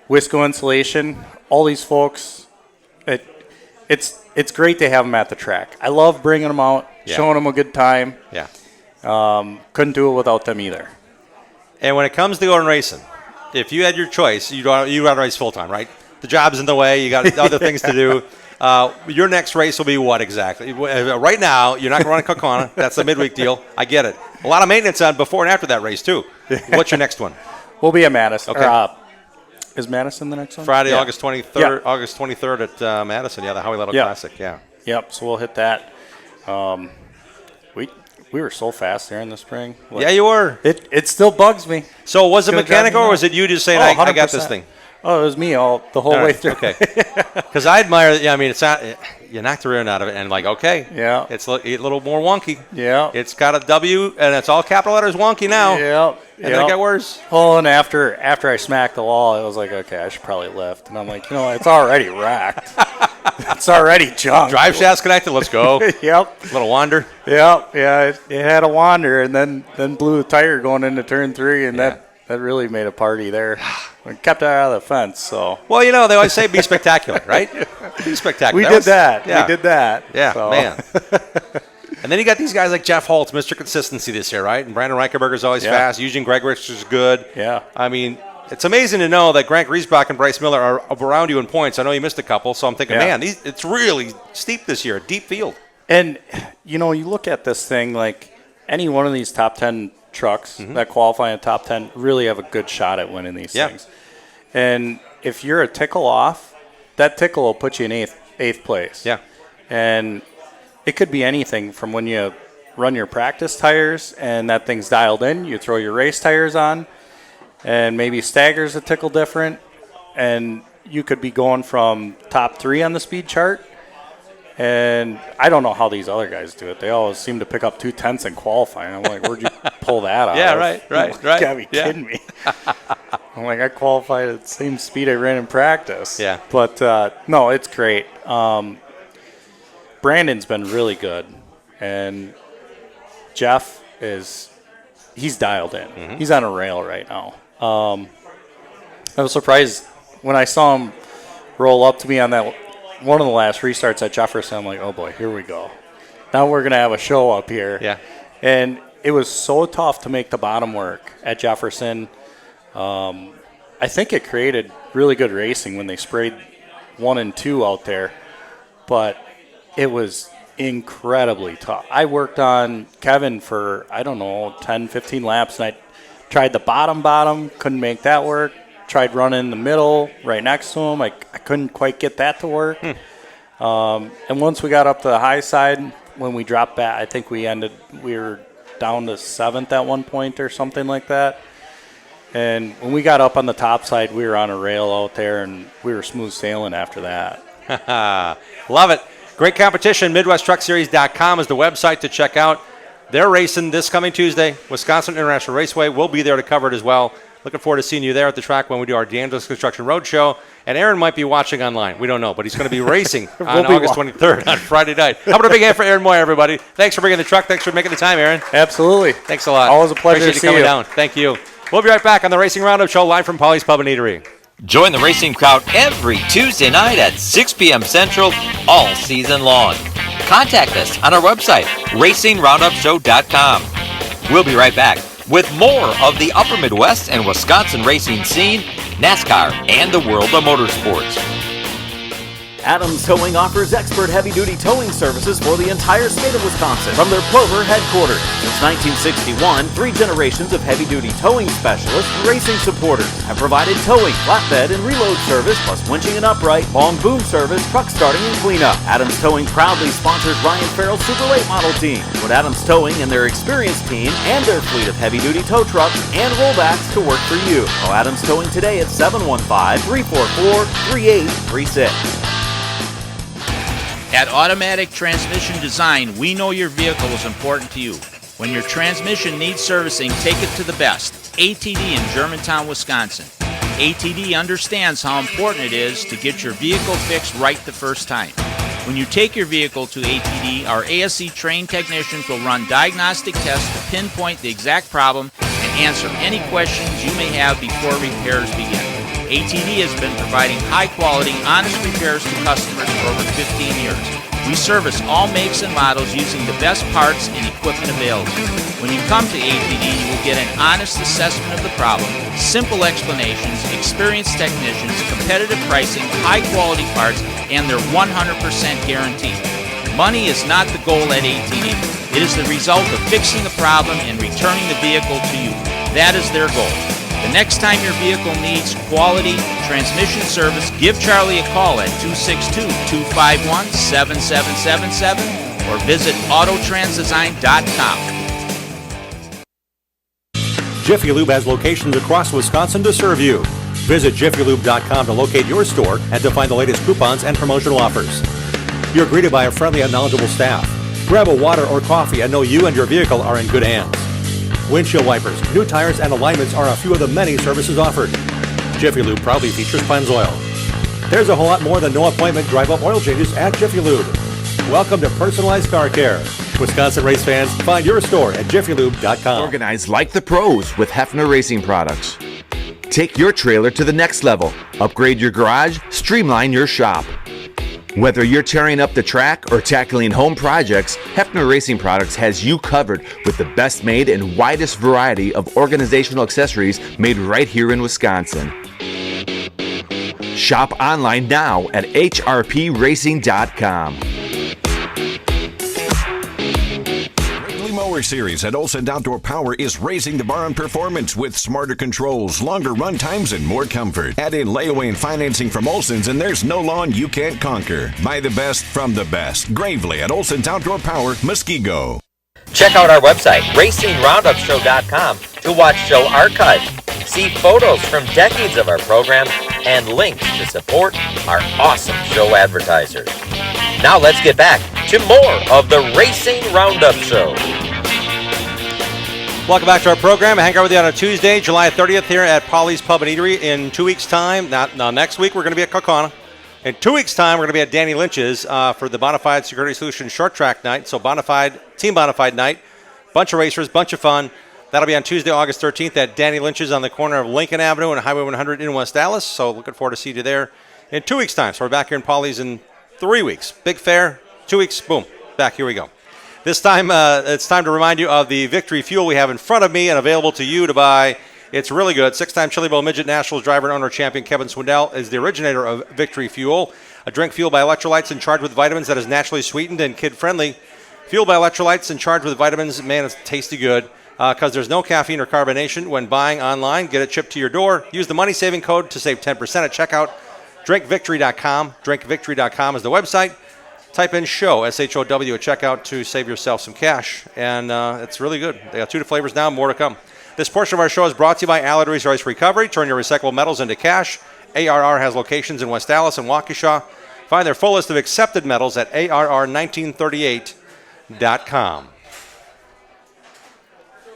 Wisco Insulation, all these folks. It's great to have them at the track. I love bringing them out, showing them a good time. Yeah. Couldn't do it without them either. And when it comes to going racing, if you had your choice, you'd rather race full-time, right? The job's in the way. You got other things to do. Your next race will be what exactly? Right now, you're not going to run a Kaukauna. That's a midweek deal. I get it. A lot of maintenance on before and after that race, too. What's your next one? We'll be at Madison. Okay. Is Madison the next one? Friday, Yeah. August 23rd. Yeah. August 23rd at Madison. Yeah, the Howie Little Classic. Yeah. Yep. So we'll hit that. We were so fast there in the spring. Look, yeah, you were. It still bugs me. So was it mechanical or was it you just saying, I got this thing? Oh, it was me the whole way through. Okay. Because I admire, I mean, it's not, you knocked the rear out of it and okay. Yeah. It's a little more wonky. Yeah. It's got a W and it's all capital letters wonky now. Yeah. And then it got worse. Oh, and after I smacked the wall, I was like, okay, I should probably lift. And I'm like, it's already racked. It's already junk. Drive shaft's connected. Let's go. Yep. Little wander. Yep. Yeah. It had a wander and then blew the tire going into turn 3, and that really made a party there. We kept it out of the fence. So. Well, they always say be spectacular, right? Be spectacular. We did that. Yeah, so. Man. And then you got these guys like Jeff Holtz, Mr. Consistency this year, right? And Brandon Reichenberger's always fast. Eugene Gregorich is good. Yeah. I mean, it's amazing to know that Grant Griesbach and Bryce Miller are around you in points. I know you missed a couple, so I'm thinking, man, it's really steep this year, a deep field. And, you look at this thing, like any one of these top 10 trucks that qualify in the top 10 really have a good shot at winning these things. And if you're a tickle off, that tickle will put you in eighth place. Yeah. And it could be anything from when you run your practice tires and that thing's dialed in, you throw your race tires on, and maybe stagger's a tickle different, and you could be going from top 3 on the speed chart. And I don't know how these other guys do it. They always seem to pick up 2/10 in qualifying. I'm like, where'd you pull that out? Yeah, of? right. You gotta be kidding me. I'm like, I qualified at the same speed I ran in practice. Yeah. But no, it's great. Brandon's been really good, and Jeff he's dialed in. He's on a rail right now. I was surprised when I saw him roll up to me on that one of the last restarts at Jefferson. I'm like, oh boy, here we go. Now we're gonna have a show up here. Yeah. And it was so tough to make the bottom work at Jefferson. I think it created really good racing when they sprayed 1 and 2 out there, but it was incredibly tough. I worked on Kevin for, 10, 15 laps, and I Tried the bottom, couldn't make that work. Tried running in the middle, right next to him. I couldn't quite get that to work. And once we got up to the high side, when we dropped back, I think we were down to 7th at one point or something like that. And when we got up on the top side, we were on a rail out there, and we were smooth sailing after that. Love it. Great competition. MidwestTruckSeries.com is the website to check out. They're racing this coming Tuesday. Wisconsin International Raceway. We'll be there to cover it as well. Looking forward to seeing you there at the track when we do our DeAngelis Construction Roadshow. And Aaron might be watching online. We don't know, but he's going to be racing on August 23rd on Friday night. How about a big hand for Aaron Moyer, everybody? Thanks for bringing the truck. Thanks for making the time, Aaron. Absolutely. Thanks a lot. Always a pleasure Appreciate to you coming see you. down. Thank you. We'll be right back on the Racing Roundup Show live from Polly's Pub and Eatery. Join the racing crowd every Tuesday night at 6 p.m. Central all season long. Contact us on our website, racingroundupshow.com. We'll be right back with more of the Upper Midwest and Wisconsin racing scene, NASCAR, and the world of motorsports. Adams Towing offers expert heavy-duty towing services for the entire state of Wisconsin from their Plover headquarters. Since 1961, 3 generations of heavy-duty towing specialists and racing supporters have provided towing, flatbed, and reload service, plus winching and upright, long boom service, truck starting, and cleanup. Adams Towing proudly sponsors Ryan Farrell's Super Late Model team. Put Adams Towing and their experienced team and their fleet of heavy-duty tow trucks and rollbacks to work for you. Call Adams Towing today at 715-344-3836. At Automatic Transmission Design, we know your vehicle is important to you. When your transmission needs servicing, take it to the best. ATD in Germantown, Wisconsin. ATD understands how important it is to get your vehicle fixed right the first time. When you take your vehicle to ATD, our ASE trained technicians will run diagnostic tests to pinpoint the exact problem and answer any questions you may have before repairs begin. ATD has been providing high-quality, honest repairs to customers for over 15 years. We service all makes and models using the best parts and equipment available. When you come to ATD, you will get an honest assessment of the problem, simple explanations, experienced technicians, competitive pricing, high-quality parts, and their 100% guarantee. Money is not the goal at ATD. It is the result of fixing the problem and returning the vehicle to you. That is their goal. The next time your vehicle needs quality transmission service, give Charlie a call at 262-251-7777 or visit autotransdesign.com. Jiffy Lube has locations across Wisconsin to serve you. Visit jiffylube.com to locate your store and to find the latest coupons and promotional offers. You're greeted by a friendly and knowledgeable staff. Grab a water or coffee and know you and your vehicle are in good hands. Windshield wipers, new tires, and alignments are a few of the many services offered. Jiffy Lube proudly features Pennzoil. There's a whole lot more than no appointment drive-up oil changes at Jiffy Lube. Welcome to personalized car care. Wisconsin race fans, find your store at jiffylube.com. Organize like the pros with Hefner Racing Products. Take your trailer to the next level. Upgrade your garage, streamline your shop. Whether you're tearing up the track or tackling home projects, Hefner Racing Products has you covered with the best made and widest variety of organizational accessories made right here in Wisconsin. Shop online now at hrpracing.com. Mower Series at Olson Outdoor Power is raising the bar on performance with smarter controls, longer run times, and more comfort. Add in layaway and financing from Olson's, and there's no lawn you can't conquer. Buy the best from the best. Gravely at Olson's Outdoor Power, Muskego. Check out our website, racingroundupshow.com, to watch show archives, see photos from decades of our program, and links to support our awesome show advertisers. Now let's get back to more of the Racing Roundup Show. Welcome back to our program. I hang out with you on a Tuesday, July 30th here at Polly's Pub and Eatery. In 2 weeks' time, now next week we're going to be at Kaukauna. In 2 weeks' time, we're going to be at Danny Lynch's for the Bonafide Security Solutions Short Track Night. So Team Bonafide Night. Bunch of racers, bunch of fun. That'll be on Tuesday, August 13th at Danny Lynch's on the corner of Lincoln Avenue and Highway 100 in West Dallas. So looking forward to seeing you there in 2 weeks' time. So we're back here in Polly's in 3 weeks. Big fair, 2 weeks, boom, back, here we go. This time, it's time to remind you of the Victory Fuel we have in front of me and available to you to buy. It's really good. 6-time Chili Bowl Midget Nationals driver and owner champion Kevin Swindell is the originator of Victory Fuel, a drink fueled by electrolytes and charged with vitamins that is naturally sweetened and kid-friendly. Fueled by electrolytes and charged with vitamins, man, it's tasty good. because there's no caffeine or carbonation when buying online. Get it shipped to your door. Use the money-saving code to save 10% at checkout. DrinkVictory.com. DrinkVictory.com is the website. Type in SHOW, S-H-O-W, at checkout to save yourself some cash. And it's really good. They got 2 flavors now, more to come. This portion of our show is brought to you by Allied Resource Recovery. Turn your recyclable metals into cash. ARR has locations in West Dallas and Waukesha. Find their full list of accepted metals at ARR1938.com.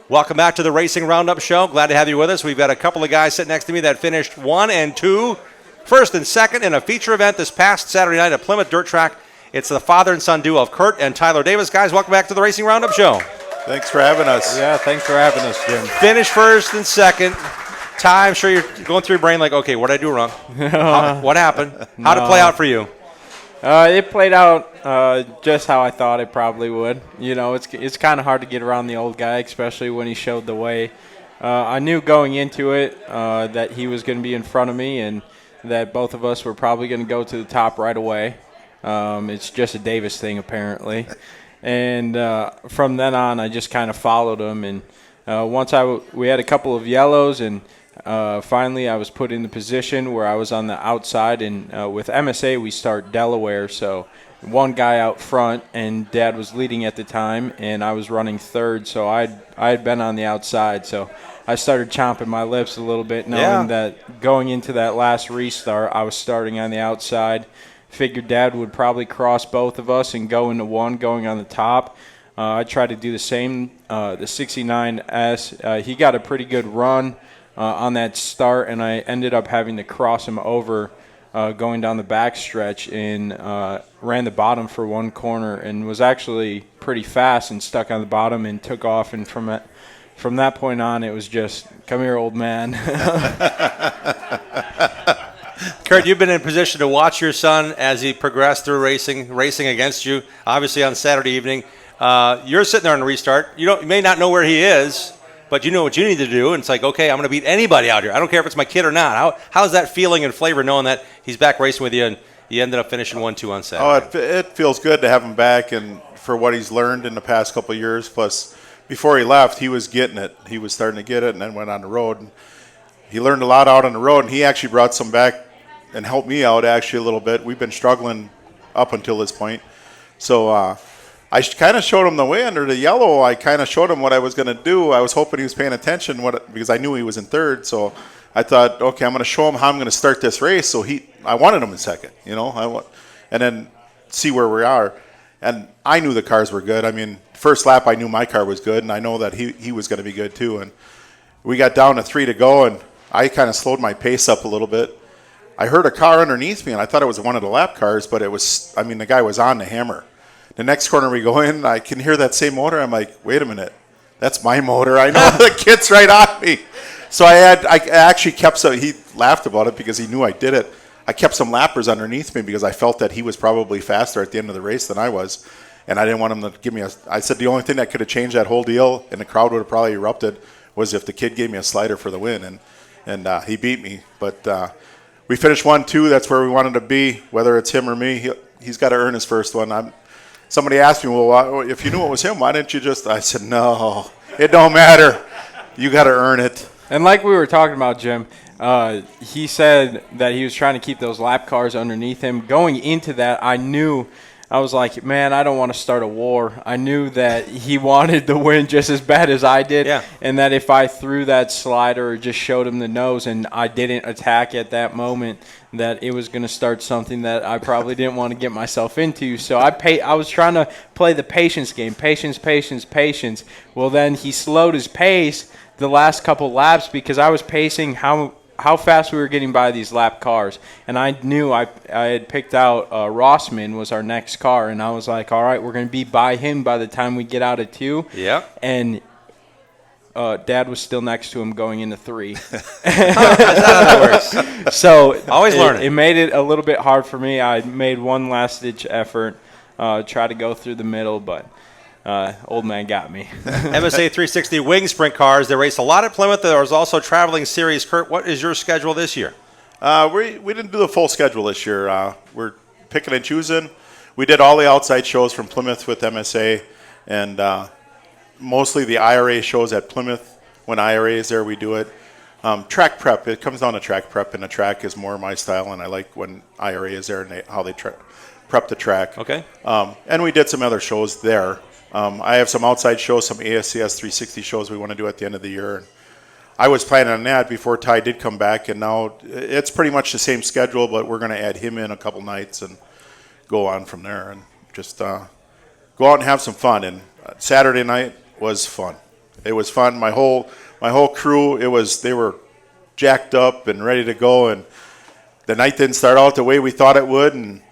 Welcome back to the Racing Roundup Show. Glad to have you with us. We've got a couple of guys sitting next to me that finished 1 and 2, first and second in a feature event this past Saturday night at Plymouth Dirt Track. It's the father and son duo of Kurt and Tyler Davis. Guys, welcome back to the Racing Roundup Show. Thanks for having us. Yeah, thanks for having us, Jim. Finished first and second. Ty, I'm sure you're going through your brain like, okay, what did I do wrong? What happened? How did it play out for you? It played out just how I thought it probably would. You know, it's kind of hard to get around the old guy, especially when he showed the way. I knew going into it that he was going to be in front of me and that both of us were probably going to go to the top right away. It's just a Davis thing, apparently. And from then on, I just kind of followed him. And once we had a couple of yellows, and finally I was put in the position where I was on the outside. And with MSA, we start Delaware, so one guy out front, and Dad was leading at the time, and I was running third, so I had been on the outside. So I started chomping my lips a little bit, knowing that going into that last restart, I was starting on the outside. Figured Dad would probably cross both of us and go into one going on the top. I tried to do the same. The 69S, he got a pretty good run on that start, and I ended up having to cross him over going down the back stretch and ran the bottom for one corner and was actually pretty fast and stuck on the bottom and took off. And from that point on, it was just, come here, old man. Kurt, you've been in position to watch your son as he progressed through racing against you, obviously on Saturday evening. You're sitting there on the restart. You may not know where he is, but you know what you need to do. And it's like, okay, I'm going to beat anybody out here. I don't care if it's my kid or not. How's that feeling and flavor knowing that he's back racing with you and you ended up finishing 1-2 on Saturday? Oh, it feels good to have him back and for what he's learned in the past couple of years. Plus, before he left, he was getting it. He was starting to get it and then went on the road. And he learned a lot out on the road, and he actually brought some back and helped me out actually a little bit. We've been struggling up until this point. So I kind of showed him the way under the yellow. I kind of showed him what I was going to do. I was hoping he was paying attention because I knew he was in third. So I thought, okay, I'm going to show him how I'm going to start this race. So I wanted him in second, and then see where we are. And I knew the cars were good. I mean, first lap I knew my car was good, and I know that he was going to be good too. And we got down to 3 to go, and I kind of slowed my pace up a little bit. I heard a car underneath me, and I thought it was one of the lap cars, but the guy was on the hammer. The next corner we go in, I can hear that same motor. I'm like, wait a minute, that's my motor. I know the kid's right on me. So I actually kept some, he laughed about it because he knew I did it. I kept some lappers underneath me because I felt that he was probably faster at the end of the race than I was. And I didn't want him to give me I said the only thing that could have changed that whole deal, and the crowd would have probably erupted, was if the kid gave me a slider for the win. And he beat me. But we finished 1-2. That's where we wanted to be, whether it's him or me. He's got to earn his first one. Somebody asked me, well, if you knew it was him, why didn't you just? I said, no, it don't matter. You got to earn it. And like we were talking about, Jim, he said that he was trying to keep those lap cars underneath him. Going into that, I was like, man, I don't want to start a war. I knew that he wanted to win just as bad as I did, and that if I threw that slider or just showed him the nose and I didn't attack at that moment, that it was going to start something that I probably didn't want to get myself into. So I was trying to play the patience game, patience. Well, then he slowed his pace the last couple laps because I was pacing how fast we were getting by these lap cars. And I knew I had picked out Rossman was our next car, and I was like, all right, we're going to be by him by the time we get out of 2. Yeah. And Dad was still next to him going into 3. That's how that works. So always learning. It made it a little bit hard for me. I made one last-ditch effort, try to go through the middle, but old man got me. MSA 360 wing sprint cars. They race a lot at Plymouth. There's also traveling series. Kurt, what is your schedule this year? We didn't do the full schedule this year. We're picking and choosing. We did all the outside shows from Plymouth with MSA, and mostly the IRA shows at Plymouth. When IRA is there, we do it. Track prep, it comes down to track prep, and the track is more my style, and I like when IRA is there and how they prep the track. Okay. And we did some other shows there. I have some outside shows, some ASCS 360 shows we want to do at the end of the year. And I was planning on that before Ty did come back, and now it's pretty much the same schedule, but we're going to add him in a couple nights and go on from there and just go out and have some fun. And Saturday night was fun. It was fun. My whole crew, they were jacked up and ready to go, and the night didn't start out the way we thought it would, and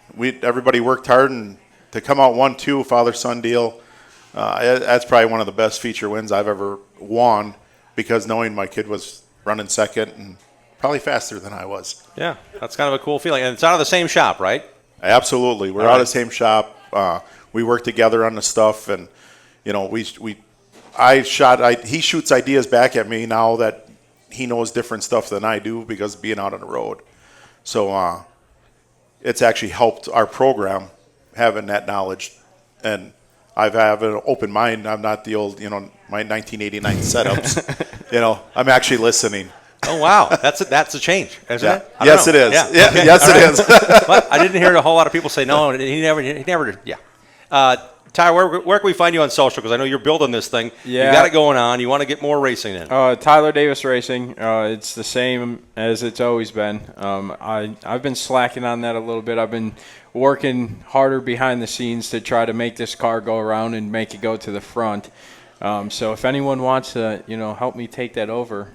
everybody worked hard, and to come out 1-2 father-son deal, that's probably one of the best feature wins I've ever won, because knowing my kid was running second and probably faster than I was. Yeah, that's kind of a cool feeling. And it's out of the same shop, right? Absolutely. We're out of the same shop. We work together on the stuff, and he shoots ideas back at me now that he knows different stuff than I do because of being out on the road. So it's actually helped our program having that knowledge, and I have an open mind. I'm not the old, my 1989 setups. I'm actually listening. Oh wow, that's a change, isn't it? Yes, it is. Yeah. Yeah. Okay. Yes, All it right. is. But I didn't hear a whole lot of people say no. He never did. Yeah. Ty, where can we find you on social? Because I know you're building this thing. Yeah. You got it going on. You want to get more racing in. Tyler Davis Racing. It's the same as it's always been. I've been slacking on that a little bit. I've been working harder behind the scenes to try to make this car go around and make it go to the front. So if anyone wants to, help me take that over,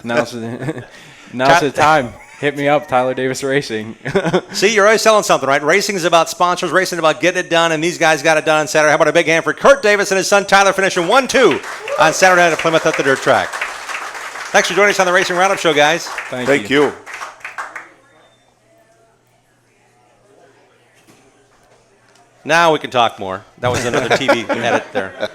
now's the time. Hit me up, Tyler Davis Racing. See, you're always selling something, right? Racing is about sponsors. Racing is about getting it done, and these guys got it done on Saturday. How about a big hand for Kurt Davis and his son Tyler finishing 1-2 on Saturday night at Plymouth at the dirt track. Thanks for joining us on the Racing Roundup Show, guys. Thank you. Now we can talk more. That was another TV edit there.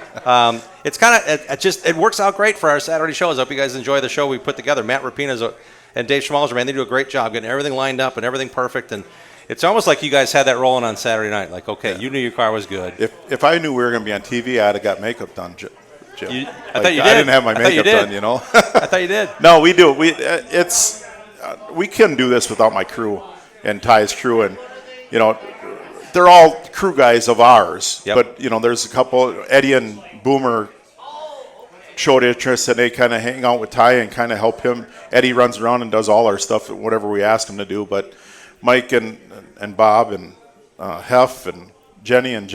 It's kind of it works out great for our Saturday shows. I hope you guys enjoy the show we put together. Matt Rapina and Dave Schmalzer, man, they do a great job getting everything lined up and everything perfect. And it's almost like you guys had that rolling on Saturday night. Like, okay, you knew your car was good. If I knew we were going to be on TV, I'd have got makeup done, Jim. I thought you did. I didn't have my makeup done, I thought you did. No, we do. We couldn't do this without my crew and Ty's crew, and they're all crew guys of ours. Yep. But there's a couple. Eddie and Boomer showed interest, and they kind of hang out with Ty and kind of help him. Eddie runs around and does all our stuff, whatever we ask him to do. But Mike and Bob and Hef and Jenny and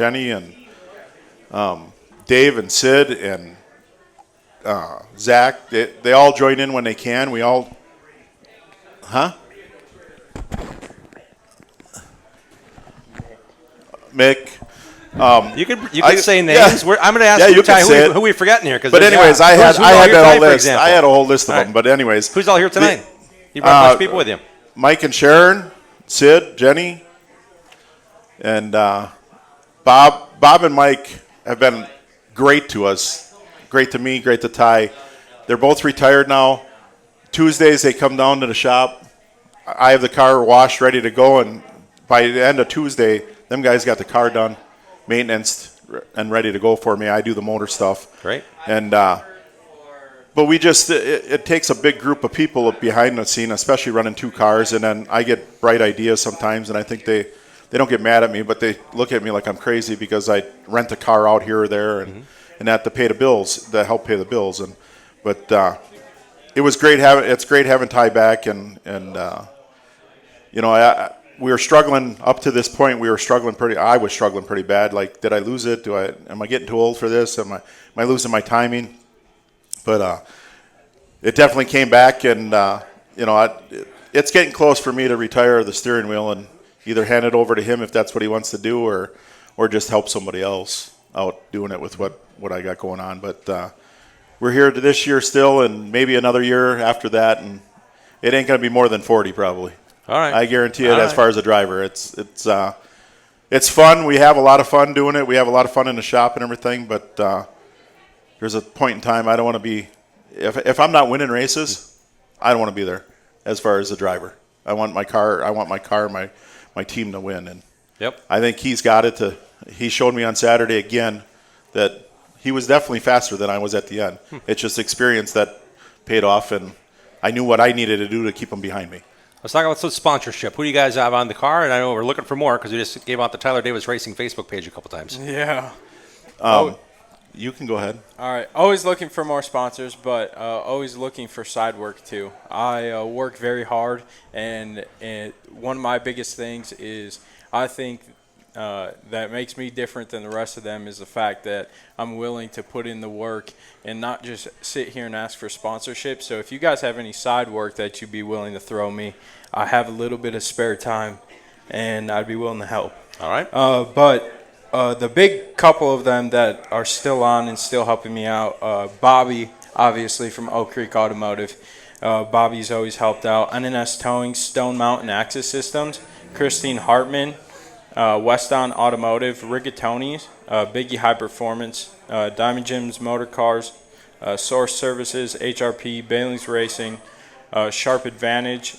Dave and Sid and Zach, they all join in when they can. We all, Mick. You could say names. Yeah. I'm going to ask you, Ty, who we forgetting here. But anyways, I had that whole list. Example? I had a whole list of them. But anyways, who's all here tonight? You brought a bunch of people with you. Mike and Sharon, Sid, Jenny, and Bob. Bob and Mike have been great to us. Great to me. Great to Ty. They're both retired now. Tuesdays they come down to the shop. I have the car washed, ready to go, and by the end of Tuesday, them guys got the car done, maintenance, and ready to go for me. I do the motor stuff. Great. And but we just it takes a big group of people behind the scene, especially running two cars, and then I get bright ideas sometimes, and I think they don't get mad at me, but they look at me like I'm crazy because I rent a car out here or there and that to pay the bills, to help pay the bills. But it was great having Ty back, and we were struggling up to this point. I was struggling pretty bad. Like, did I lose it? Am I getting too old for this? Am I losing my timing? But it definitely came back, and it's getting close for me to retire the steering wheel and either hand it over to him if that's what he wants to do, or just help somebody else out doing it with what I got going on. But we're here this year still, and maybe another year after that, and it ain't going to be more than 40 probably. All right. I guarantee it. As far as a driver, it's fun. We have a lot of fun doing it. We have a lot of fun in the shop and everything. But there's a point in time I don't want to be. If I'm not winning races, I don't want to be there. As far as a driver, I want my car. My team to win. And yep. I think he's got it. He showed me on Saturday again that he was definitely faster than I was at the end. It's just experience that paid off, and I knew what I needed to do to keep him behind me. Let's talk about some sponsorship. Who do you guys have on the car? And I know we're looking for more because we just gave out the Tyler Davis Racing Facebook page a couple times. Yeah. You can go ahead. All right. Always looking for more sponsors, but always looking for side work too. I work very hard, and one of my biggest things is I think that makes me different than the rest of them is the fact that I'm willing to put in the work and not just sit here and ask for sponsorship. So if you guys have any side work that you'd be willing to throw me, I have a little bit of spare time, and I'd be willing to help. All right. But the big couple of them that are still on and still helping me out, Bobby, obviously from Oak Creek Automotive. Bobby's always helped out. NNS Towing, Stone Mountain Access Systems, Christine Hartman, Weston Automotive, Rigatoni's, Biggie High Performance, Diamond Jim's Motor Cars, Source Services, HRP, Bailey's Racing, Sharp Advantage,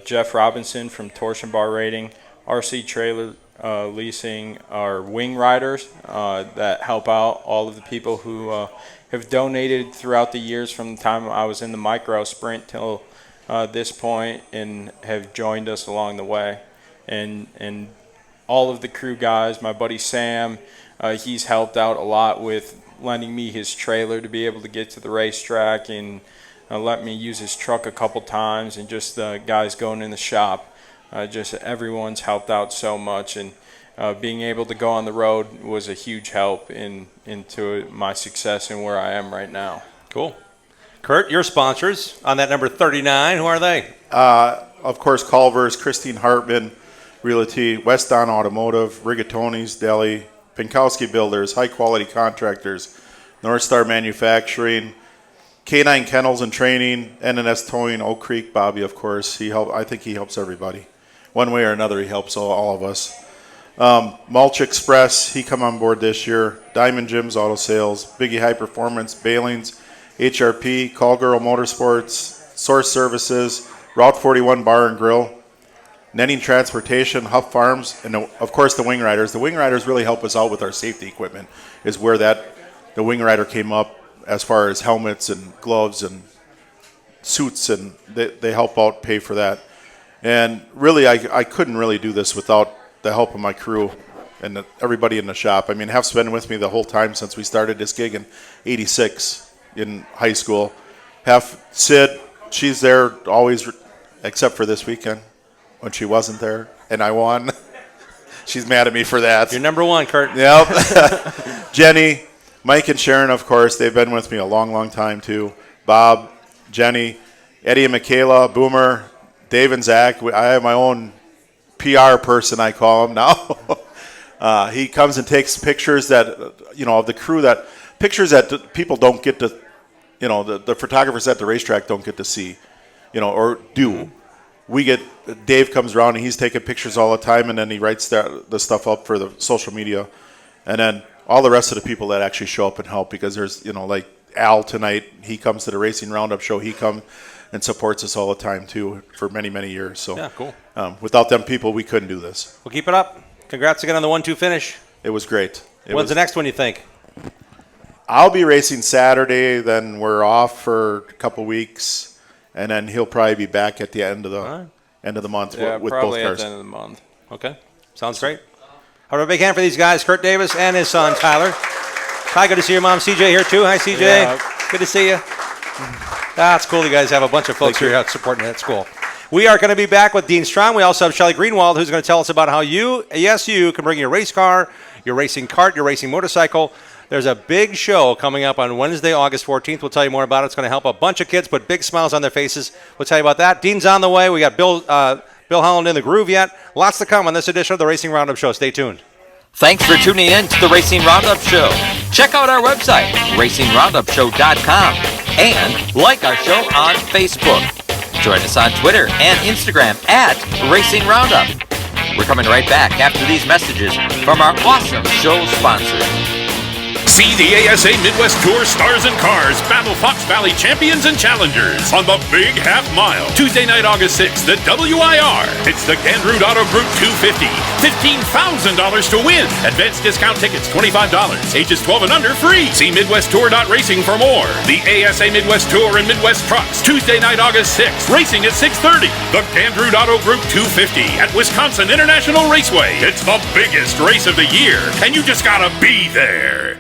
Jeff Robinson from Torsion Bar Rating, RC Trailer Leasing, our wing riders that help out all of the people who have donated throughout the years from the time I was in the micro sprint till this point and have joined us along the way. And all of the crew guys, my buddy Sam, he's helped out a lot with lending me his trailer to be able to get to the racetrack and let me use his truck a couple times, and just the guys going in the shop. Just everyone's helped out so much, and being able to go on the road was a huge help into my success and where I am right now. Cool. Kurt, your sponsors on that number 39, who are they? Of course, Culver's, Christine Hartman, Realty, Weston Automotive, Rigatoni's Deli, Pinkowski Builders, High Quality Contractors, North Star Manufacturing, K9 Kennels and Training, NNS Towing, Oak Creek, Bobby, of course. I think he helps everybody. One way or another, he helps all of us. Mulch Express, he come on board this year. Diamond Jim's Auto Sales, Biggie High Performance, Bailings, HRP, Call Girl Motorsports, Source Services, Route 41 Bar and Grill, Netting Transportation, Huff Farms, and of course the Wing Riders. The Wing Riders really help us out with our safety equipment, is where the Wing Rider came up as far as helmets and gloves and suits, and they help out pay for that. And really, I couldn't really do this without the help of my crew and everybody in the shop. I mean, Hef's been with me the whole time since we started this gig in '86 in high school. Hef, Sid, she's there always, except for this weekend when she wasn't there and I won. She's mad at me for that. You're number one, Kurt. Yep. Jenny, Mike and Sharon, of course, they've been with me a long, long time too. Bob, Jenny, Eddie and Michaela, Boomer, Dave and Zach. I have my own PR person, I call him now. He comes and takes pictures that, of the crew, pictures that people don't get to, the photographers at the racetrack don't get to see, or do. Dave comes around and he's taking pictures all the time, and then he writes the stuff up for the social media. And then all the rest of the people that actually show up and help, because there's, like Al tonight, he comes to the Racing Roundup show. He comes and supports us all the time too for many, many years. So yeah, cool. Without them people, we couldn't do this. Well, keep it up. Congrats again on the 1-2 finish. It was great. When's the next one, you think? I'll be racing Saturday, then we're off for a couple weeks, and then he'll probably be back at the end of the month with both cars. At the end of the month. Okay, sounds great. All right, big hand for these guys, Kurt Davis and his son, Tyler. Hi, good to see your mom, CJ, here too. Hi, CJ. Yeah. Good to see you. That's cool. You guys have a bunch of folks here supporting that school. We are going to be back with Dean Strong. We also have Shelley Greenwald, who's going to tell us about how you can bring your race car, your racing cart, your racing motorcycle. There's a big show coming up on Wednesday, August 14th. We'll tell you more about it. It's going to help a bunch of kids put big smiles on their faces. We'll tell you about that. Dean's on the way. We got Bill Holland in the groove yet. Lots to come on this edition of the Racing Roundup Show. Stay tuned. Thanks for tuning in to the Racing Roundup Show. Check out our website, racingroundupshow.com, and like our show on Facebook. Join us on Twitter and Instagram at Racing Roundup. We're coming right back after these messages from our awesome show sponsors. See the ASA Midwest Tour stars and cars battle Fox Valley champions and challengers on the Big Half Mile. Tuesday night, August 6th, the WIR. It's the Gandrud Auto Group 250. $15,000 to win. Advanced discount tickets, $25. Ages 12 and under, free. See MidwestTour.racing for more. The ASA Midwest Tour and Midwest Trucks. Tuesday night, August 6th. Racing at 6:30. The Gandrud Auto Group 250 at Wisconsin International Raceway. It's the biggest race of the year, and you just gotta be there.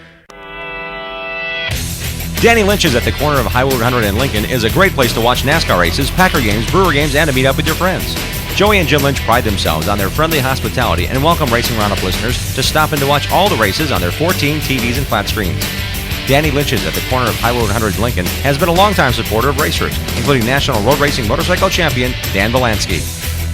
Danny Lynch's at the corner of Highway 100 and Lincoln is a great place to watch NASCAR races, Packer games, Brewer games, and to meet up with your friends. Joey and Jim Lynch pride themselves on their friendly hospitality and welcome Racing Roundup listeners to stop in to watch all the races on their 14 TVs and flat screens. Danny Lynch's at the corner of Highway 100 and Lincoln has been a longtime supporter of racers, including National Road Racing Motorcycle Champion Dan Volansky.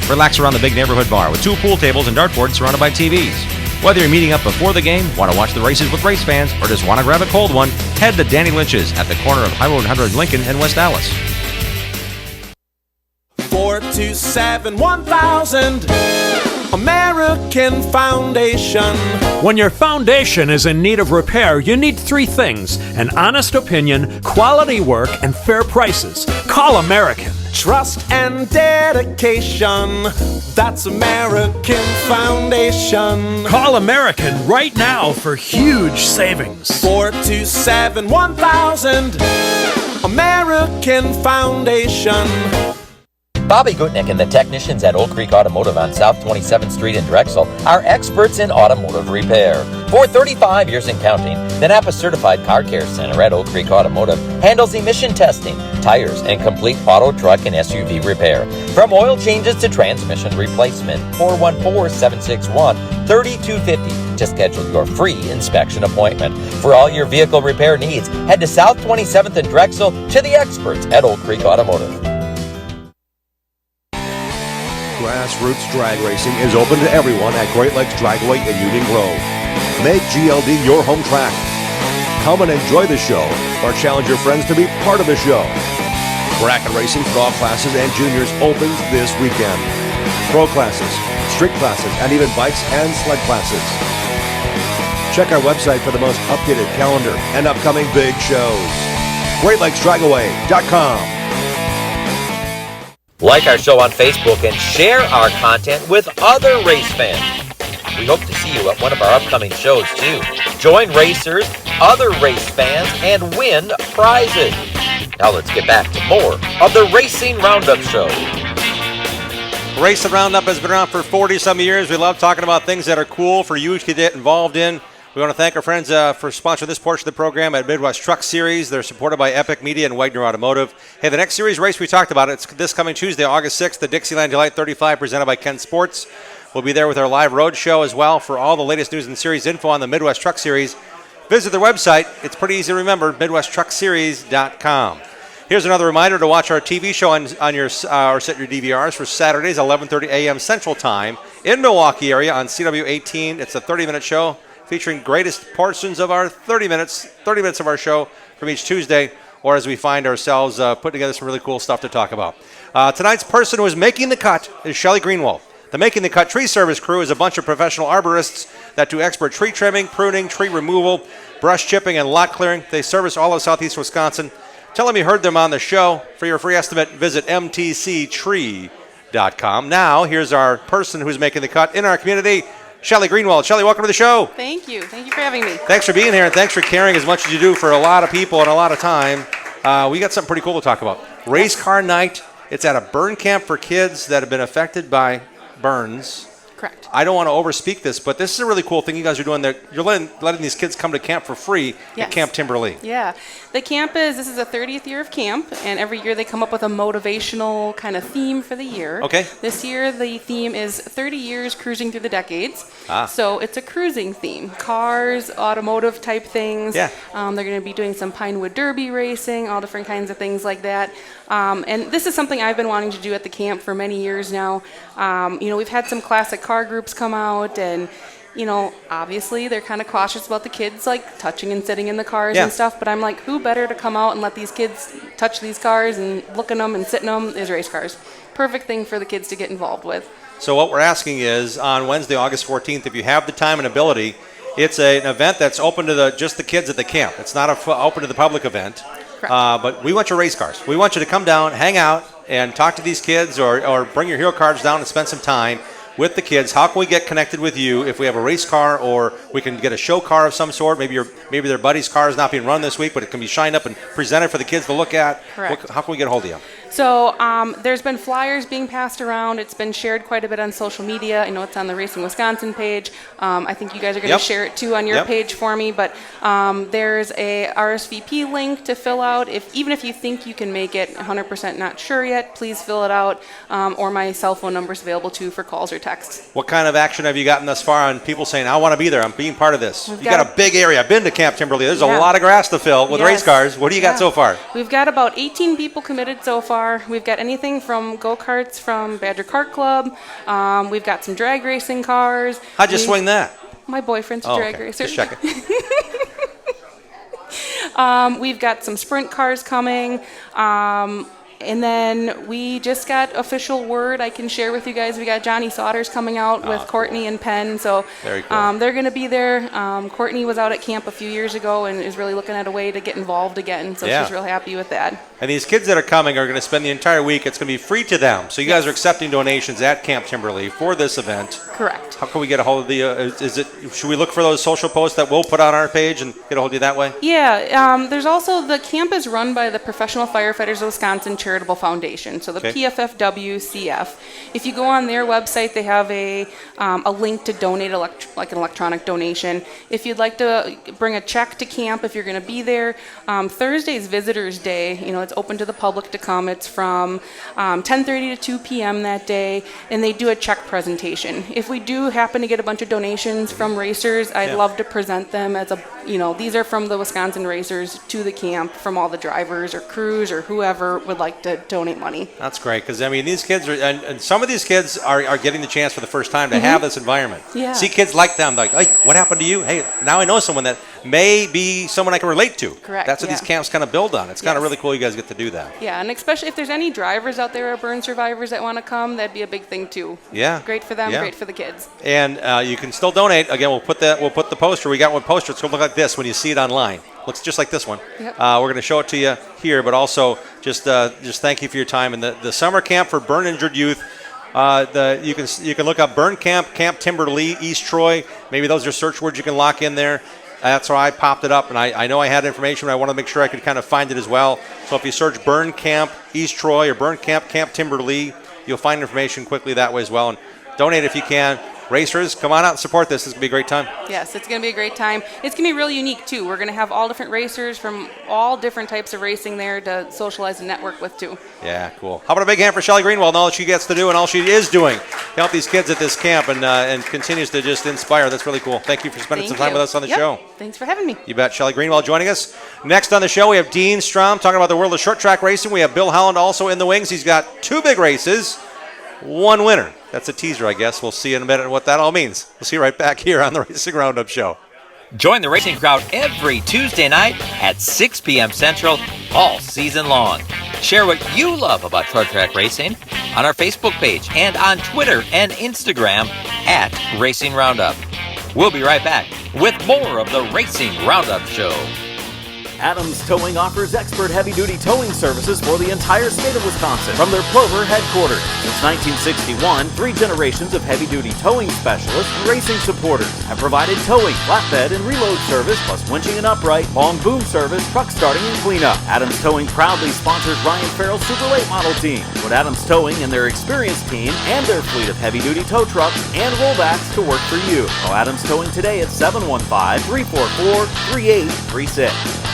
Relax around the big neighborhood bar with 2 pool tables and dartboards surrounded by TVs. Whether you're meeting up before the game, want to watch the races with race fans, or just want to grab a cold one, head to Danny Lynch's at the corner of Highway 100 Lincoln and West Dallas. 427-1000 American Foundation. When your foundation is in need of repair, you need 3 things: an honest opinion, quality work, and fair prices. Call American. Trust and dedication. That's American Foundation. Call American right now for huge savings. 427-1000 American Foundation. Bobby Gutnick and the technicians at Oak Creek Automotive on South 27th Street in Drexel are experts in automotive repair. For 35 years and counting, the Napa Certified Car Care Center at Oak Creek Automotive handles emission testing, tires, and complete auto, truck, and SUV repair. From oil changes to transmission replacement. 414-761-3250 to schedule your free inspection appointment. For all your vehicle repair needs, head to South 27th in Drexel to the experts at Oak Creek Automotive. Grassroots drag racing is open to everyone at Great Lakes Dragway in Union Grove. Make GLD your home track. Come and enjoy the show or challenge your friends to be part of the show. Bracket racing for all classes and juniors opens this weekend. Pro classes, street classes, and even bikes and sled classes. Check our website for the most updated calendar and upcoming big shows. GreatLakesDragaway.com. Like our show on Facebook and share our content with other race fans. We hope to see you at one of our upcoming shows too. Join racers, other race fans, and win prizes. Now let's get back to more of the Racing Roundup Show. Racing Roundup has been around for 40-some years. We love talking about things that are cool for you to get involved in. We want to thank our friends for sponsoring this portion of the program at Midwest Truck Series. They're supported by Epic Media and Wagner Automotive. Hey, the next series race we talked about, it's this coming Tuesday, August 6th, the Dixieland Delight 35 presented by Ken Sports. We'll be there with our live road show as well. For all the latest news and series info on the Midwest Truck Series, visit their website. It's pretty easy to remember, MidwestTruckSeries.com. Here's another reminder to watch our TV show on your or set your DVRs for Saturdays, 11:30 a.m. Central Time in Milwaukee area on CW18. It's a 30-minute show featuring greatest portions of our 30 minutes of our show from each Tuesday, or as we find ourselves putting together some really cool stuff to talk about. Tonight's person who is making the cut is Shelley Greenwald. The Making the Cut Tree Service crew is a bunch of professional arborists that do expert tree trimming, pruning, tree removal, brush chipping, and lot clearing. They service all of southeast Wisconsin. Tell them you heard them on the show. For your free estimate, visit mtctree.com. Now, here's our person who's making the cut in our community, Shelley Greenwald. Shelley, welcome to the show. Thank you. Thank you for having me. Thanks for being here, and thanks for caring as much as you do for a lot of people and a lot of time. We got something pretty cool to talk about. Race car night. It's at a burn camp for kids that have been affected by burns. Correct. I don't want to overspeak this, but this is a really cool thing you guys are doing there. You're letting these kids come to camp for free at Camp Timberley. Yeah. The camp this is the 30th year of camp, and every year they come up with a motivational kind of theme for the year. Okay. This year the theme is 30 years cruising through the decades. So it's a cruising theme. Cars, automotive type things. Yeah. They're going to be doing some Pinewood Derby racing, all different kinds of things like that. And this is something I've been wanting to do at the camp for many years now. We've had some classic car groups come out, and obviously they're kind of cautious about the kids like touching and sitting in the cars and stuff, but I'm like, who better to come out and let these kids touch these cars and look in them and sit in them is race cars. Perfect thing for the kids to get involved with. So what we're asking is, on Wednesday, August 14th, if you have the time and ability, It's an event that's open to just the kids at the camp. It's not open to the public event. But we want your race cars. We want you to come down, hang out, and talk to these kids or bring your hero cars down and spend some time with the kids. How can we get connected with you if we have a race car or we can get a show car of some sort? Maybe their buddy's car is not being run this week, but it can be shined up and presented for the kids to look at. Correct. How can we get a hold of you? So there's been flyers being passed around. It's been shared quite a bit on social media. I know it's on the Racing Wisconsin page. I think you guys are going to share it too on your page for me. But there's a RSVP link to fill out. Even if you think you can make it, 100% not sure yet, please fill it out. Or my cell phone number is available too for calls or texts. What kind of action have you gotten thus far on people saying, I want to be there, I'm being part of this? You got a big area. I've been to Camp Timberley. There's a lot of grass to fill with race cars. What do you got so far? We've got about 18 people committed so far. We've got anything from go-karts from Badger Kart Club. We've got some drag racing cars. How'd you swing that? My boyfriend's a drag racer. Just checking. We've got some sprint cars coming. And then we just got official word I can share with you guys. We got Johnny Sauters coming out with Courtney and Penn. So very cool. They're going to be there. Courtney was out at camp a few years ago and is really looking at a way to get involved again. So she's real happy with that. And these kids that are coming are going to spend the entire week. It's going to be free to them. So you guys are accepting donations at Camp Timberley for this event. Correct. How can we get a hold of the, should we look for those social posts that we'll put on our page and get a hold of you that way? Yeah. There's also, the camp is run by the Professional Firefighters of Wisconsin Charitable Foundation, so the PFFWCF. If you go on their website, they have a link to donate like an electronic donation. If you'd like to bring a check to camp, if you're going to be there, Thursday's Visitors Day. It's open to the public to come. It's from 10:30 to 2 p.m. that day, and they do a check presentation. If we do happen to get a bunch of donations from racers, I'd love to present them as these are from the Wisconsin racers to the camp from all the drivers or crews or whoever would like to donate money. That's great, because these kids are, and some of these kids are getting the chance for the first time to have this environment. Yeah. See kids like them, like, hey, what happened to you? Hey, now I know someone that may be someone I can relate to. Correct. That's what these camps kind of build on. It's kind of really cool you guys get to do that. Yeah, and especially if there's any drivers out there or burn survivors that want to come, that'd be a big thing too. Yeah. Great for them, great for the kids. And you can still donate. Again, we'll put the poster. We got one poster. It's going to look like this when you see it online. Looks just like this one. Yep. We're going to show it to you here, but also just thank you for your time. And the summer camp for burn injured youth. You can look up Burn Camp, Camp Timberley, East Troy. Maybe those are search words you can lock in there. That's why I popped it up, and I know I had information, but I want to make sure I could kind of find it as well. So if you search Burn Camp East Troy or Burn Camp Camp Timberley, you'll find information quickly that way as well. And donate if you can. Racers, come on out and support this. It's going to be a great time. Yes, it's going to be a great time. It's going to be really unique, too. We're going to have all different racers from all different types of racing there to socialize and network with, too. Yeah, cool. How about a big hand for Shelly Greenwald and all that she gets to do and all she is doing to help these kids at this camp and continues to just inspire. That's really cool. Thank you for spending some time with us on the show. Thanks for having me. You bet. Shelly Greenwald joining us. Next on the show, we have Dean Strom talking about the world of short track racing. We have Bill Holland also in the wings. He's got 2 big races, 1 winner. That's a teaser, I guess. We'll see in a minute what that all means. We'll see you right back here on the Racing Roundup Show. Join the racing crowd every Tuesday night at 6 p.m. Central all season long. Share what you love about short track racing on our Facebook page and on Twitter and Instagram at Racing Roundup. We'll be right back with more of the Racing Roundup Show. Adams Towing offers expert heavy-duty towing services for the entire state of Wisconsin from their Plover headquarters. Since 1961, 3 generations of heavy-duty towing specialists and racing supporters have provided towing, flatbed, and reload service, plus winching and upright, long boom service, truck starting, and cleanup. Adams Towing proudly sponsors Ryan Farrell's Super Late Model team. Put Adams Towing and their experienced team and their fleet of heavy-duty tow trucks and rollbacks to work for you. Call Adams Towing today at 715-344-3836.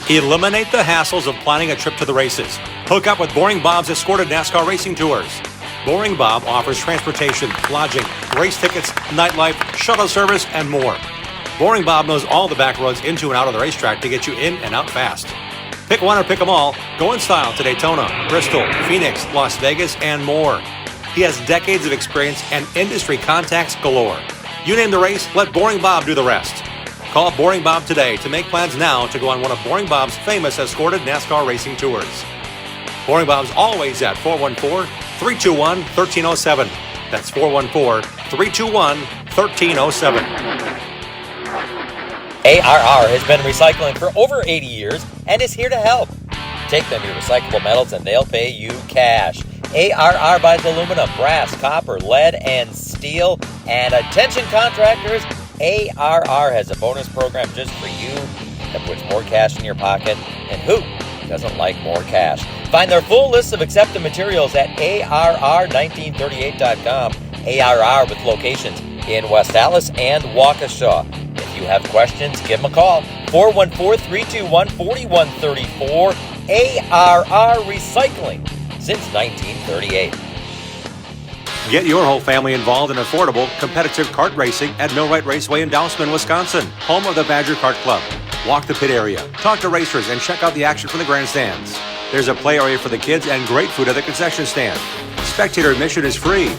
Eliminate the hassles of planning a trip to the races. Hook up with Boring Bob's Escorted NASCAR Racing Tours. Boring Bob offers transportation, lodging, race tickets, nightlife, shuttle service, and more. Boring Bob knows all the back roads into and out of the racetrack to get you in and out fast. Pick one or pick them all. Go in style to Daytona, Bristol, Phoenix, Las Vegas, and more. He has decades of experience and industry contacts galore. You name the race, let Boring Bob do the rest. Call Boring Bob today to make plans now to go on one of Boring Bob's famous escorted NASCAR racing tours. Boring Bob's always at 414-321-1307. That's 414-321-1307. ARR has been recycling for over 80 years and is here to help. Take them your recyclable metals and they'll pay you cash. ARR buys aluminum, brass, copper, lead, and steel. And attention contractors, ARR has a bonus program just for you that puts more cash in your pocket. And who doesn't like more cash? Find their full list of accepted materials at ARR1938.com. ARR with locations in West Allis and Waukesha. If you have questions, give them a call. 414-321-4134. ARR Recycling since 1938. Get your whole family involved in affordable, competitive kart racing at Millwright Raceway in Dousman, Wisconsin, home of the Badger Kart Club. Walk the pit area, talk to racers, and check out the action from the grandstands. There's a play area for the kids and great food at the concession stand. Spectator admission is free.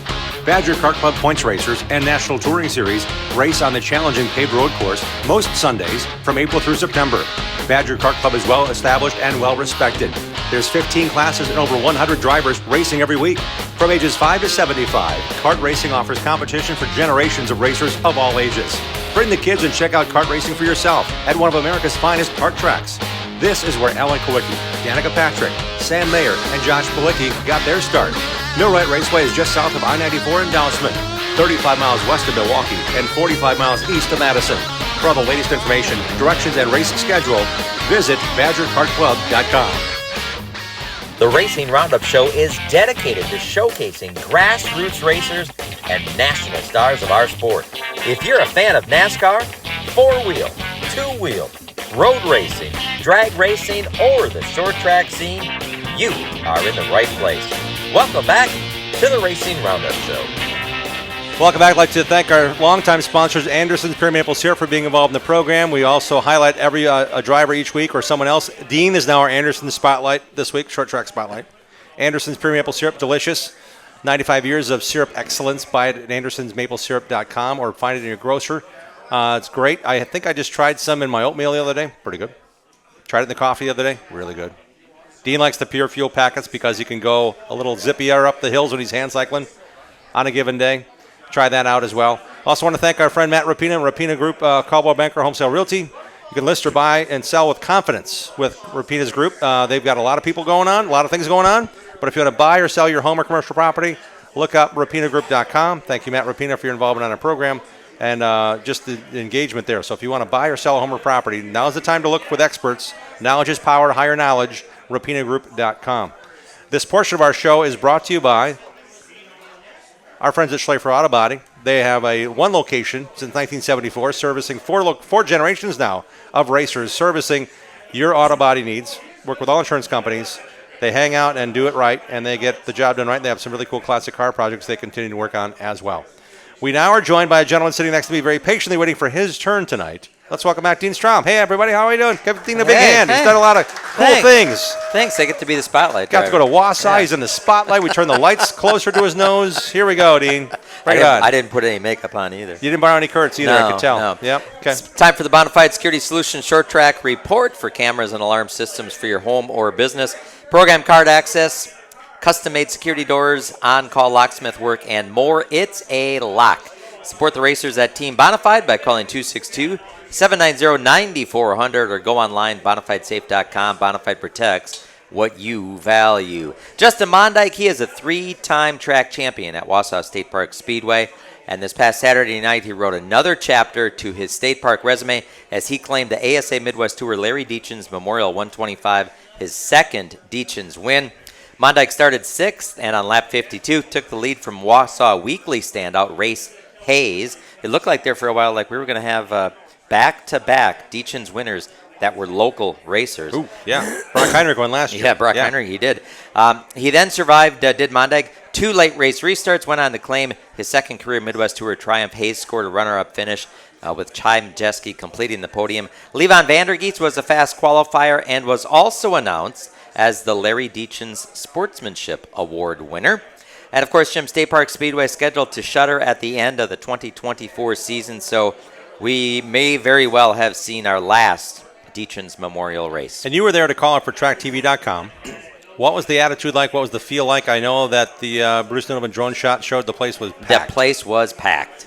Badger Kart Club Points Racers and National Touring Series race on the challenging paved road course most Sundays from April through September. Badger Kart Club is well established and well respected. There's 15 classes and over 100 drivers racing every week. From ages 5 to 75, kart racing offers competition for generations of racers of all ages. Bring the kids and check out kart racing for yourself at one of America's finest kart tracks. This is where Alan Kowicki, Danica Patrick, Sam Mayer, and Josh Palicki got their start. Millwright Raceway is just south of I-94 in Dousman, 35 miles west of Milwaukee, and 45 miles east of Madison. For all the latest information, directions, and race schedule, visit BadgerKartClub.com. The Racing Roundup Show is dedicated to showcasing grassroots racers and national stars of our sport. If you're a fan of NASCAR, four-wheel, two-wheel, road racing, drag racing, or the short track scene, you are in the right place. Welcome back to the Racing Roundup Show. Welcome back. I'd like to thank our longtime sponsors, Anderson's Pure Maple Syrup, for being involved in the program. We also highlight every a driver each week or someone else. Dean is now our Anderson Spotlight this week, short track Spotlight. Anderson's Pure Maple Syrup, delicious. 95 years of syrup excellence. Buy it at andersonsmaplesyrup.com or find it in your grocer. It's great. I think I just tried some in my oatmeal the other day. Pretty good. Tried it in the coffee the other day. Really good. Dean likes the Pure Fuel packets because he can go a little zippier up the hills when he's hand cycling on a given day. Try that out as well. Also want to thank our friend Matt Rapina, Rapina Group, Caldwell Banker Home Sale Realty. You can list or buy and sell with confidence with Rapina's group. They've got a lot of people going on, a lot of things going on. But if you want to buy or sell your home or commercial property, look up rapinagroup.com. Thank you, Matt Rapina, for your involvement on our program and just the engagement there. So if you want to buy or sell a home or property, now's the time to look with experts. Knowledge is power, higher knowledge, rapinagroup.com. This portion of our show is brought to you by our friends at Schleifer Auto Body. They have one location since 1974, servicing four generations now of racers, servicing your auto body needs. Work with all insurance companies. They hang out and do it right, and they get the job done right. They have some really cool classic car projects they continue to work on as well. We now are joined by a gentleman sitting next to me, very patiently waiting for his turn tonight. Let's welcome back Dean Strom. Hey, everybody, how are you doing? Give Dean a big hand. He's done a lot of cool things. Thanks. I get to be the spotlight. Got to go to Wausau. He's in the spotlight. We turn the lights closer to his nose. Here we go, Dean. Bring it on. I didn't put any makeup on either. You didn't borrow any Kurtz either, I could tell. No. Yep. Okay. It's time for the Bonafide Security Solutions Short Track Report for cameras and alarm systems for your home or business. Program card access, custom-made security doors, on-call locksmith work, and more. It's a lock. Support the racers at Team Bonafide by calling 262-790-9400 or go online, bonafidesafe.com. Bonafide protects what you value. Justin Mondyke, he is a 3-time track champion at Wausau State Park Speedway. And this past Saturday night, he wrote another chapter to his State Park resume as he claimed the ASA Midwest Tour Larry Deachin's Memorial 125, his second Deachin's win. Mondyke started 6th and on lap 52 took the lead from Wausau Weekly standout Race Hayes. It looked like there for a while like we were going to have back-to-back Deachin's winners that were local racers. Ooh, yeah. Brock Heinrich won last year. Yeah, Brock Heinrich, he did. He then survived, did Mondyke, 2 late race restarts, went on to claim his second career Midwest Tour triumph. Hayes scored a runner-up finish with Chai Majeski completing the podium. Levon Vandergeest was a fast qualifier and was also announced as the Larry Deachin's Sportsmanship Award winner. And, of course, Jim, State Park Speedway scheduled to shutter at the end of the 2024 season, so we may very well have seen our last Deachin's Memorial race. And you were there to call it for TrackTV.com. What was the attitude like? What was the feel like? I know that the Bruce Nolan drone shot showed the place was packed. The place was packed.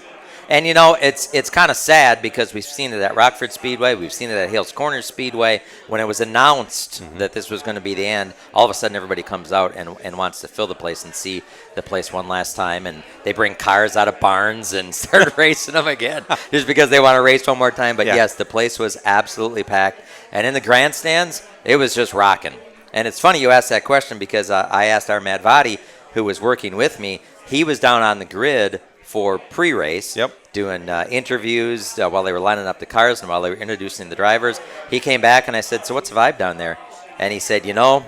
And, you know, it's kind of sad because we've seen it at Rockford Speedway. We've seen it at Hales Corners Speedway. When it was announced that this was going to be the end, all of a sudden everybody comes out and wants to fill the place and see the place one last time. And they bring cars out of barns and start racing them again just because they want to race one more time. But, yes, the place was absolutely packed. And in the grandstands, it was just rocking. And it's funny you asked that question because I asked our Matt Vadi, who was working with me. He was down on the grid for pre-race, doing interviews while they were lining up the cars and while they were introducing the drivers. He came back and I said, so what's the vibe down there? And he said, you know,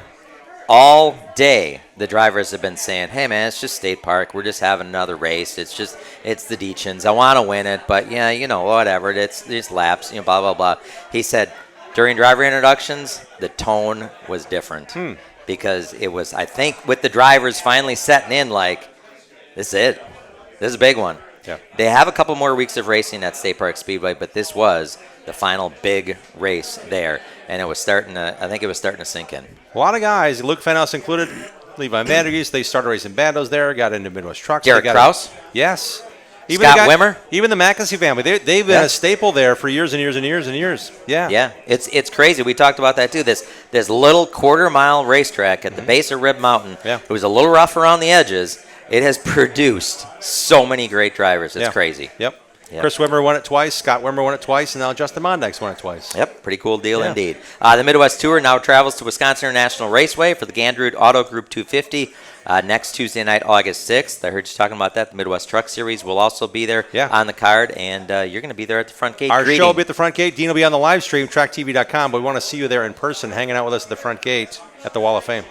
all day the drivers have been saying, hey, man, it's just State Park. We're just having another race. It's the Deachins. I want to win it, but, yeah, you know, whatever. It's laps, you know, blah, blah, blah. He said, during driver introductions, the tone was different because it was, I think, with the drivers finally setting in like, this is it. This is a big one. Yeah. They have a couple more weeks of racing at State Park Speedway, but this was the final big race there, and I think it was starting to sink in. A lot of guys, Luke Fenhouse included, Levi Vandergeest, they started racing bandos there, got into Midwest Trucks. Derek Krause? Yes. Scott Wimmer? Even the Mackesy family. They've been a staple there for years and years and years and years. Yeah. Yeah, it's crazy. We talked about that, too. This little quarter-mile racetrack at the base of Rib Mountain. Yeah. It was a little rough around the edges. It has produced so many great drivers. It's crazy. Yep. Chris Wimmer won it twice. Scott Wimmer won it twice. And now Justin Mondike's won it twice. Yep. Pretty cool deal indeed. The Midwest Tour now travels to Wisconsin International Raceway for the Gandrud Auto Group 250 next Tuesday night, August 6th. I heard you talking about that. The Midwest Truck Series will also be there on the card. And you're going to be there at the front gate. Our show will be at the front gate. Dean will be on the live stream, tracktv.com. But we want to see you there in person, hanging out with us at the front gate at the Wall of Fame.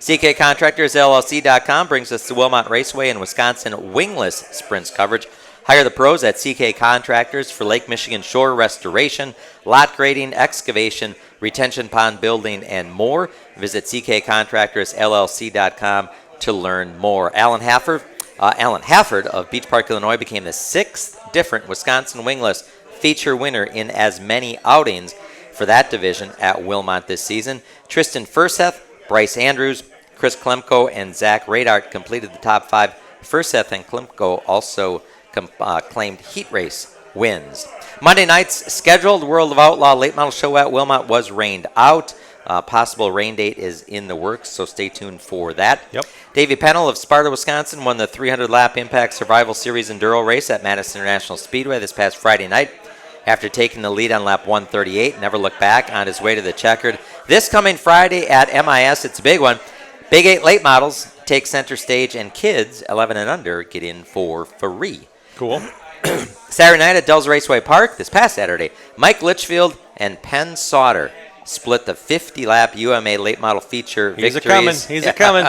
CK Contractors LLC.com brings us to Wilmot Raceway and Wisconsin wingless sprints coverage. Hire the pros at CK Contractors for Lake Michigan shore restoration, lot grading, excavation, retention pond building, and more. Visit CKContractorsLLC.com to learn more. Alan Hafford of Beach Park, Illinois became the 6th different Wisconsin wingless feature winner in as many outings for that division at Wilmot this season. Tristan Furseth, Bryce Andrews, Chris Klemko, and Zach Radart completed the top 5. Furseth and Klemko also claimed heat race wins. Monday night's scheduled World of Outlaw late model show at Wilmot was rained out. Possible rain date is in the works, so stay tuned for that. Yep. Davey Pennell of Sparta, Wisconsin won the 300-lap Impact Survival Series Enduro race at Madison International Speedway this past Friday night. After taking the lead on lap 138, never looked back on his way to the checkered. This coming Friday at MIS, it's a big one. Big 8 late models take center stage, and kids 11 and under get in for free. Cool. Saturday night at Dulles Raceway Park, this past Saturday, Mike Litchfield and Penn Sauter split the 50-lap UMA late model feature victories. He's a coming.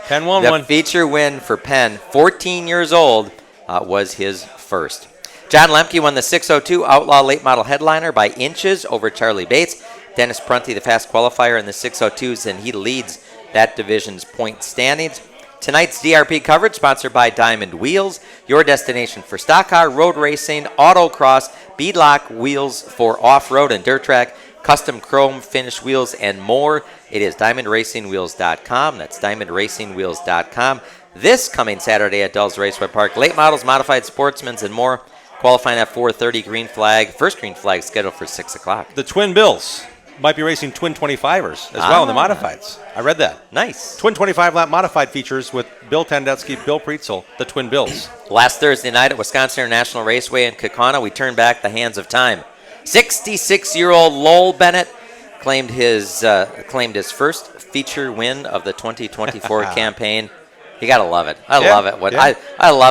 Penn won one. The feature win for Penn, 14 years old, was his first. John Lemke won the 602 Outlaw late model headliner by inches over Charlie Bates. Dennis Prunty, the fast qualifier in the 602s, and he leads that division's point standings. Tonight's DRP coverage sponsored by Diamond Wheels, your destination for stock car, road racing, autocross, beadlock wheels for off-road and dirt track, custom chrome finish wheels, and more. It is DiamondRacingWheels.com. That's DiamondRacingWheels.com. This coming Saturday at Dulles Raceway Park, late models, modified sportsmen's, and more. Qualifying at 4:30, green flag. First green flag scheduled for 6 o'clock. The Twin Bills might be racing twin 25ers as well in the modifieds. I read that. Nice. Twin 25-lap modified features with Bill Tandetsky, Bill Preetzel, the Twin Bills. Last Thursday night at Wisconsin International Raceway in Kaukauna, we turned back the hands of time. 66-year-old Lowell Bennett claimed his first feature win of the 2024 campaign. You gotta love it. I love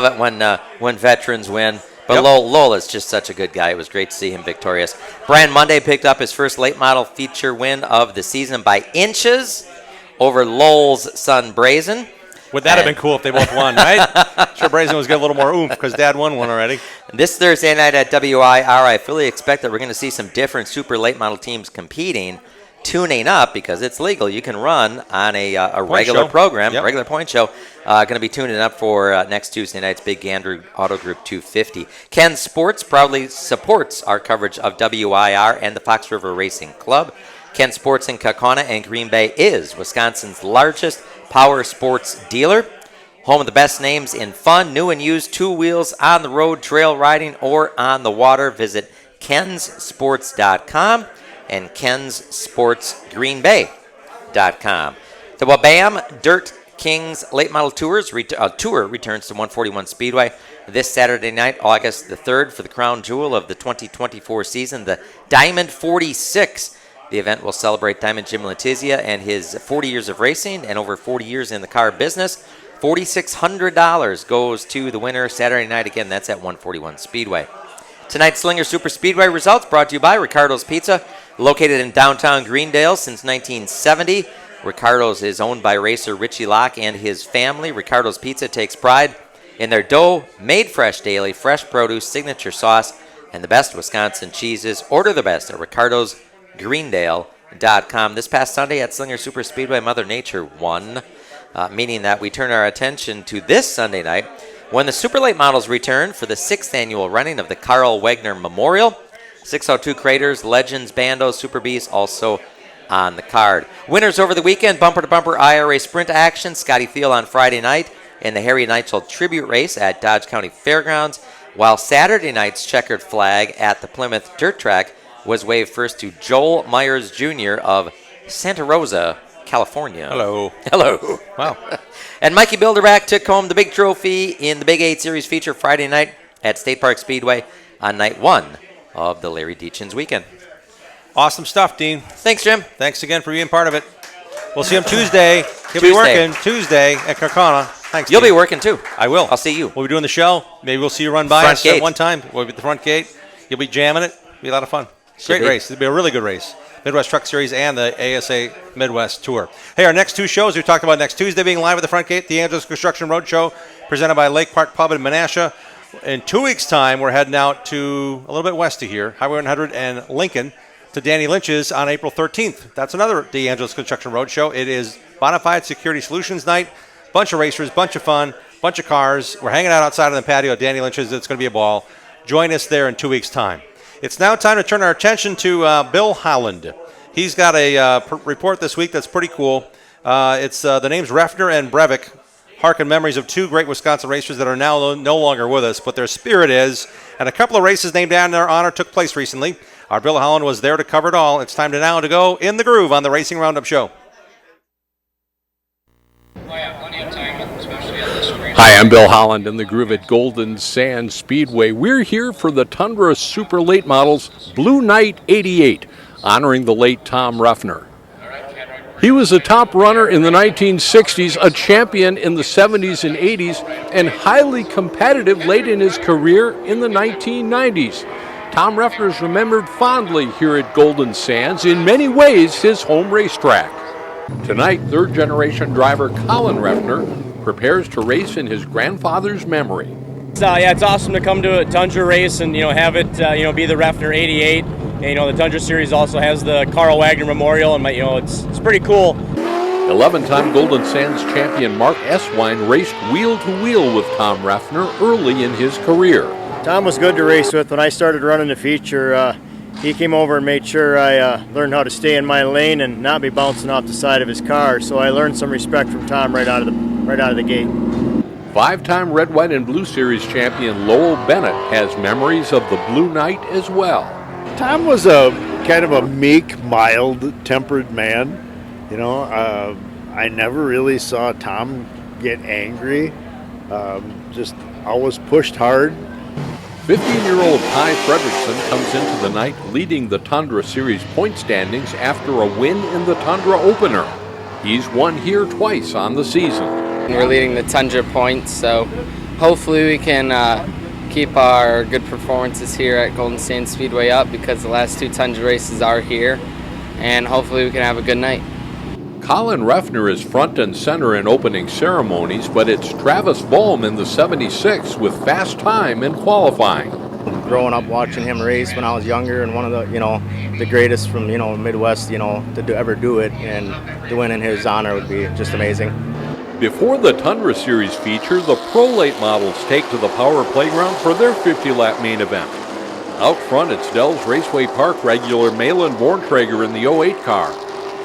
it when veterans win. But Lowell is just such a good guy. It was great to see him victorious. Brian Monday picked up his first late model feature win of the season by inches over Lowell's son Brazen. Would that have been cool if they both won, right? Sure, Brazen was getting a little more oomph because Dad won one already. This Thursday night at WIR, I fully expect that we're going to see some different super late model teams competing, tuning up because it's legal. You can run on a regular program, regular point show. Going to be tuning up for next Tuesday night's big Gandrud Auto Group 250. Ken Sports proudly supports our coverage of WIR and the Fox River Racing Club. Ken Sports in Kaukauna and Green Bay is Wisconsin's largest power sports dealer. Home of the best names in fun, new and used, two wheels, on the road, trail riding, or on the water. Visit kensports.com and kensportsgreenbay.com. The Wabam Dirt Kings Late Model Tour returns to 141 Speedway this Saturday night, August the 3rd, for the crown jewel of the 2024 season, the Diamond 46. The event will celebrate Diamond Jim Letizia and his 40 years of racing and over 40 years in the car business. $4,600 goes to the winner Saturday night. Again, that's at 141 Speedway. Tonight's Slinger Super Speedway results brought to you by Ricardo's Pizza, located in downtown Greendale since 1970. Ricardo's is owned by racer Richie Locke and his family. Ricardo's Pizza takes pride in their dough, made fresh daily, fresh produce, signature sauce, and the best Wisconsin cheeses. Order the best at ricardosgreendale.com. This past Sunday at Slinger Super Speedway, Mother Nature won, meaning that we turn our attention to this Sunday night when the Super Late Models return for the 6th annual running of the Carl Wagner Memorial. 602 Craters, Legends, Bandos, Super Bees also on the card. Winners over the weekend, bumper-to-bumper IRA sprint action. Scotty Thiel on Friday night in the Harry Neitzel Tribute Race at Dodge County Fairgrounds, while Saturday night's checkered flag at the Plymouth Dirt Track was waved first to Joel Myers Jr. of Santa Rosa, California. Hello. Hello. Wow. And Mikey Bilderback took home the big trophy in the Big 8 Series feature Friday night at State Park Speedway on night 1 of the Larry Deachins weekend. Awesome stuff, Dean. Thanks, Jim. Thanks again for being part of it. We'll see him Tuesday. He'll be working Tuesday at Kaukauna. Thanks, You'll Dean. be working too. I will. I'll see you. We'll be doing the show. Maybe we'll see you run by Front us gate. at one time. We'll be at the front gate. You'll be jamming it. It'll be a lot of fun. Great race. It'll be a really good race. Midwest Truck Series and the ASA Midwest Tour. Hey, our next two shows we talked about next Tuesday being live at the front gate, the Angeles Construction Roadshow, presented by Lake Park Pub in Menasha. In 2 weeks' time, we're heading out to a little bit west of here, Highway 100 and Lincoln, to Danny Lynch's on April 13th. That's another the Angeles Construction Roadshow. It is Bonafide Security Solutions Night. Bunch of racers, bunch of fun, bunch of cars. We're hanging out outside on the patio at Danny Lynch's. It's going to be a ball. Join us there in 2 weeks' time. It's now time to turn our attention to Bill Holland. He's got a report this week that's pretty cool. It's the names Refner and Brevik harken memories of two great Wisconsin racers that are now no longer with us, but their spirit is. And a couple of races named in their honor took place recently. Our Bill Holland was there to cover it all. It's time to go in the groove on the Racing Roundup Show. Hi, I'm Bill Holland in the groove at Golden Sand Speedway. We're here for the Tundra Super Late Models Blue Knight 88, honoring the late Tom Refner. He was a top runner in the 1960s, a champion in the 70s and 80s, and highly competitive late in his career in the 1990s. Tom Refner is remembered fondly here at Golden Sands, in many ways his home racetrack. Tonight, third-generation driver Colin Refner prepares to race in his grandfather's memory. It's awesome to come to a Tundra race and have it be the Refner 88. And, the Tundra Series also has the Carl Wagner Memorial, and it's pretty cool. 11-time Golden Sands champion Mark Eswine raced wheel-to-wheel with Tom Refner early in his career. Tom was good to race with. When I started running the feature, he came over and made sure I learned how to stay in my lane and not be bouncing off the side of his car. So I learned some respect from Tom right out of the gate. 5-time Red, White, and Blue Series champion Lowell Bennett has memories of the Blue Knight as well. Tom was a kind of a meek, mild-tempered man. I never really saw Tom get angry. Just always pushed hard. 15-year-old Ty Fredrickson comes into the night leading the Tundra Series point standings after a win in the Tundra Opener. He's won here twice on the season. We're leading the Tundra points, so hopefully we can keep our good performances here at Golden Sand Speedway up, because the last two Tundra races are here, and hopefully we can have a good night. Colin Refner is front and center in opening ceremonies, but it's Travis Boehm in the 76 with fast time in qualifying. Growing up watching him race when I was younger, and one of the greatest from Midwest to ever do it, and to win in his honor would be just amazing. Before the Tundra Series feature, the Pro Late Models take to the Power Playground for their 50-lap main event. Out front, it's Dells Raceway Park regular Malin Borntrager in the 08 car.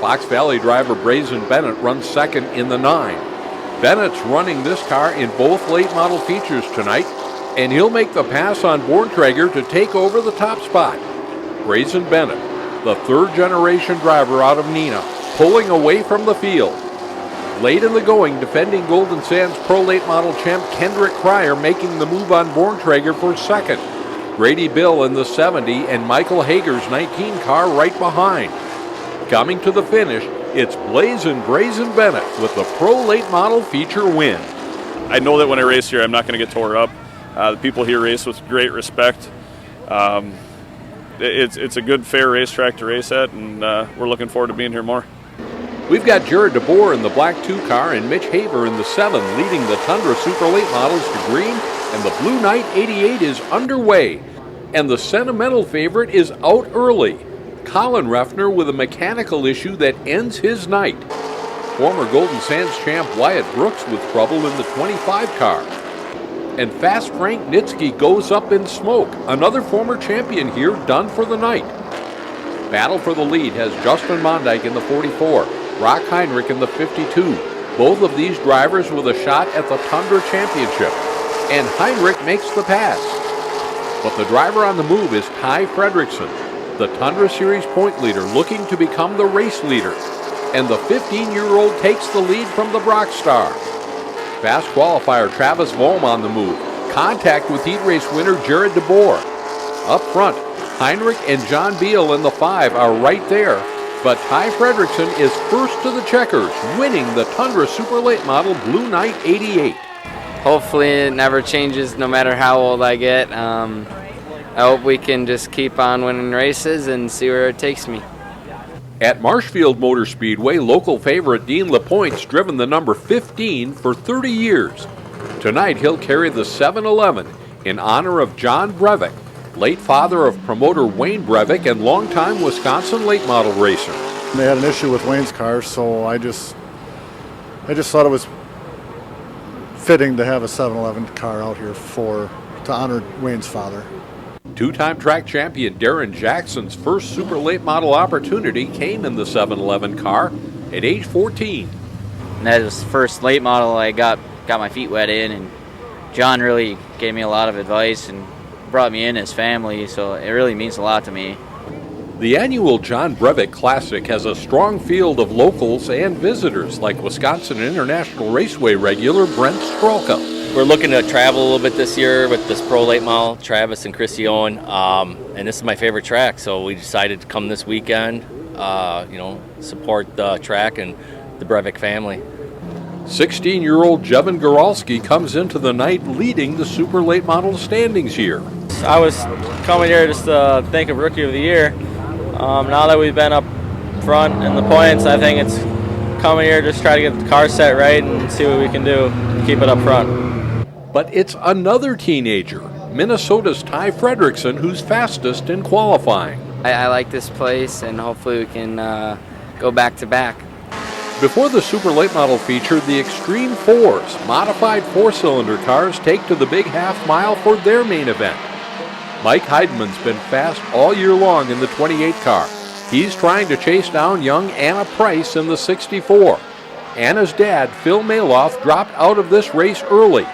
Fox Valley driver Brazen Bennett runs second in the 9. Bennett's running this car in both late model features tonight, and he'll make the pass on Borntrager to take over the top spot. Grayson Bennett, the third-generation driver out of Neenah, pulling away from the field. Late in the going, defending Golden Sands Pro Late Model champ Kendrick Cryer making the move on Borntrager for second. Grady Bill in the 70 and Michael Hager's 19 car right behind. Coming to the finish, it's Blazin' Brazen Bennett with the Pro Late Model feature win. I know that when I race here, I'm not going to get tore up. The people here race with great respect. It's a good, fair racetrack to race at, and we're looking forward to being here more. We've got Jared DeBoer in the black 2 car and Mitch Haver in the 7 leading the Tundra Super Late Models to green, and the Blue Knight 88 is underway. And the sentimental favorite is out early. Colin Reffner with a mechanical issue that ends his night. Former Golden Sands champ Wyatt Brooks with trouble in the 25 car. And Fast Frank Nitsky goes up in smoke. Another former champion here done for the night. Battle for the lead has Justin Mondyke in the 44, Brock Heinrich in the 52. Both of these drivers with a shot at the Tundra Championship. And Heinrich makes the pass. But the driver on the move is Ty Fredrickson, the Tundra Series point leader, looking to become the race leader. And the 15-year-old takes the lead from the Brock Star. Fast qualifier Travis Vohm on the move. Contact with heat race winner Jared DeBoer. Up front, Heinrich and John Beal in the 5 are right there. But Ty Fredrickson is first to the checkers, winning the Tundra Super Late Model Blue Knight 88. Hopefully it never changes no matter how old I get. I hope we can just keep on winning races and see where it takes me. At Marshfield Motor Speedway, local favorite Dean LaPointe's driven the number 15 for 30 years. Tonight he'll carry the 711 in honor of John Breivik, late father of promoter Wayne Breivik and longtime Wisconsin late model racer. They had an issue with Wayne's car, so I just thought it was fitting to have a 711 car out here to honor Wayne's father. Two-time track champion Darren Jackson's first super late model opportunity came in the 711 car at age 14. And that was the first late model I got my feet wet in, and John really gave me a lot of advice and brought me in his family, so it really means a lot to me. The annual John Breivik Classic has a strong field of locals and visitors like Wisconsin International Raceway regular Brent Strelka. We're looking to travel a little bit this year with this Pro Late Model, Travis and Chrissy Owen, and this is my favorite track, so we decided to come this weekend, support the track and the Breivik family. 16-year-old Jevin Goralski comes into the night leading the Super Late Model standings here. I was coming here just to think of Rookie of the Year. Now that we've been up front in the points, I think it's coming here just try to get the car set right and see what we can do and keep it up front. But it's another teenager, Minnesota's Ty Fredrickson, who's fastest in qualifying. I like this place, and hopefully we can go back to back. Before the Super Late Model feature, the Extreme 4s, modified 4-cylinder cars, take to the big half mile for their main event. Mike Heidman's been fast all year long in the 28 car. He's trying to chase down young Anna Price in the 64. Anna's dad, Phil Maloff, dropped out of this race early.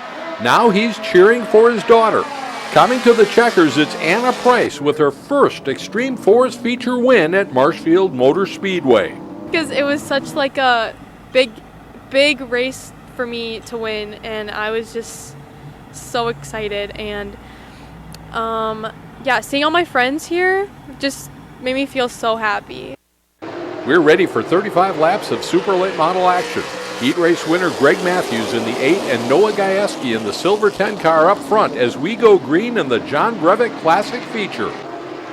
Now he's cheering for his daughter. Coming to the checkers, it's Anna Price with her first Extreme 4s feature win at Marshfield Motor Speedway. Because it was such like a big race for me to win, and I was just so excited. And seeing all my friends here just made me feel so happy. We're ready for 35 laps of Super Late Model action. Heat race winner Greg Matthews in the 8 and Noah Gajewski in the silver 10 car up front as we go green in the John Breivik Classic feature.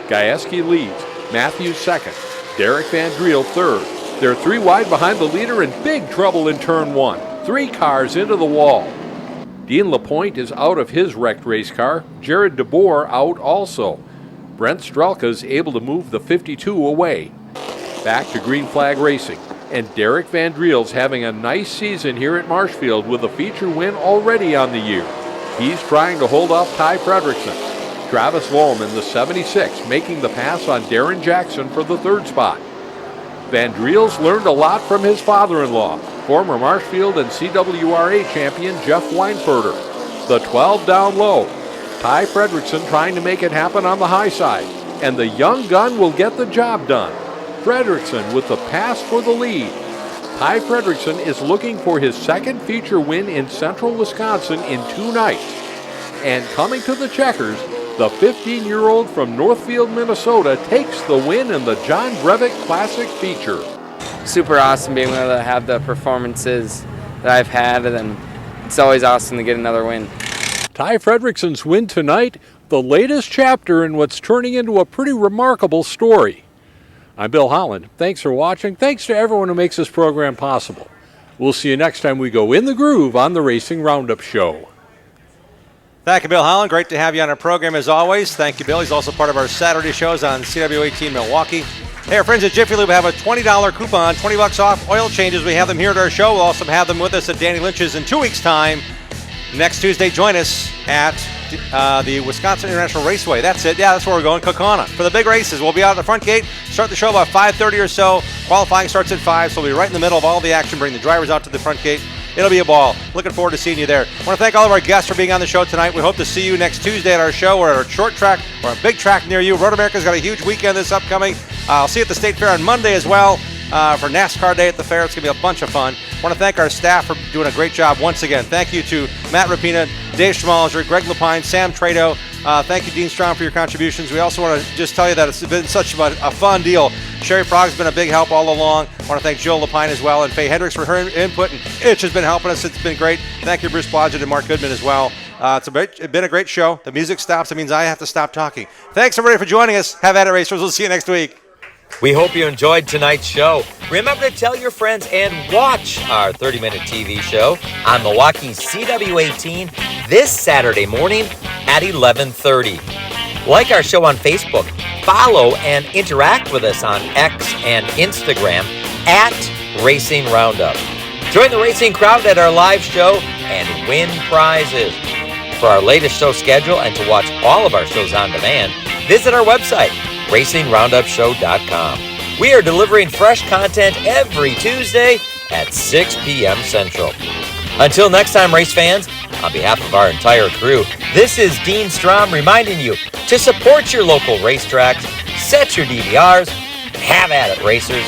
Gajewski leads, Matthews second, Derek Van Driel third. They're 3 wide behind the leader and big trouble in turn 1. 3 cars into the wall. Dean LaPointe is out of his wrecked race car. Jared DeBoer out also. Brent Strelka's able to move the 52 away. Back to green flag racing. And Derek Van Driel's having a nice season here at Marshfield with a feature win already on the year. He's trying to hold off Ty Fredrickson. Travis Vohm in the 76 making the pass on Darren Jackson for the 3rd spot. Van Driel's learned a lot from his father-in-law. former Marshfield and CWRA champion Jeff Weinfurter. The 12 down low. Ty Fredrickson trying to make it happen on the high side. And the young gun will get the job done. Fredrickson with the pass for the lead. Ty Fredrickson is looking for his second feature win in central Wisconsin in 2 nights. And coming to the checkers, the 15-year-old from Northfield, Minnesota takes the win in the John Brevick Classic feature. Super awesome being able to have the performances that I've had, and it's always awesome to get another win. Ty Fredrickson's win tonight, the latest chapter in what's turning into a pretty remarkable story. I'm Bill Holland. Thanks for watching. Thanks to everyone who makes this program possible. We'll see you next time we go in the groove on the Racing Roundup Show. Thank you, Bill Holland. Great to have you on our program as always. Thank you, Bill. He's also part of our Saturday shows on CW18 Milwaukee. Hey, our friends at Jiffy Lube have a $20 coupon, $20 off oil changes. We have them here at our show. We'll also have them with us at Danny Lynch's in 2 weeks' time. Next Tuesday, join us at the Wisconsin International Raceway. That's it. Yeah, that's where we're going, Kaukauna. For the big races, we'll be out at the front gate. Start the show about 5:30 or so. Qualifying starts at 5, so we'll be right in the middle of all the action. Bring the drivers out to the front gate. It'll be a ball. Looking forward to seeing you there. I want to thank all of our guests for being on the show tonight. We hope to see you next Tuesday at our show. We're at our short track or a big track near you. Road America's got a huge weekend this upcoming. I'll see you at the State Fair on Monday as well for NASCAR Day at the fair. It's going to be a bunch of fun. I want to thank our staff for doing a great job once again. Thank you to Matt Rapina, Dave Schmalzer, Greg Lapine, Sam Trado. Thank you, Dean Strom, for your contributions. We also want to just tell you that it's been such a fun deal. Sherry Prague's been a big help all along. I want to thank Jill Lapine as well and Faye Hendricks for her input. And Itch has been helping us. It's been great. Thank you, Bruce Blodgett and Mark Goodman as well. It's been a great show. The music stops. It means I have to stop talking. Thanks, everybody, for joining us. Have at it, racers. We'll see you next week. We hope you enjoyed tonight's show. Remember to tell your friends and watch our 30-minute TV show on Milwaukee's CW18 this Saturday morning at 11:30. Like our show on Facebook, follow and interact with us on X and Instagram at Racing Roundup. Join the racing crowd at our live show and win prizes. For our latest show schedule and to watch all of our shows on demand, visit our website, RacingRoundupShow.com. We are delivering fresh content every Tuesday at 6 p.m. Central. Until next time, race fans, on behalf of our entire crew, this is Dean Strom reminding you to support your local racetracks, set your DVRs, have at it, racers.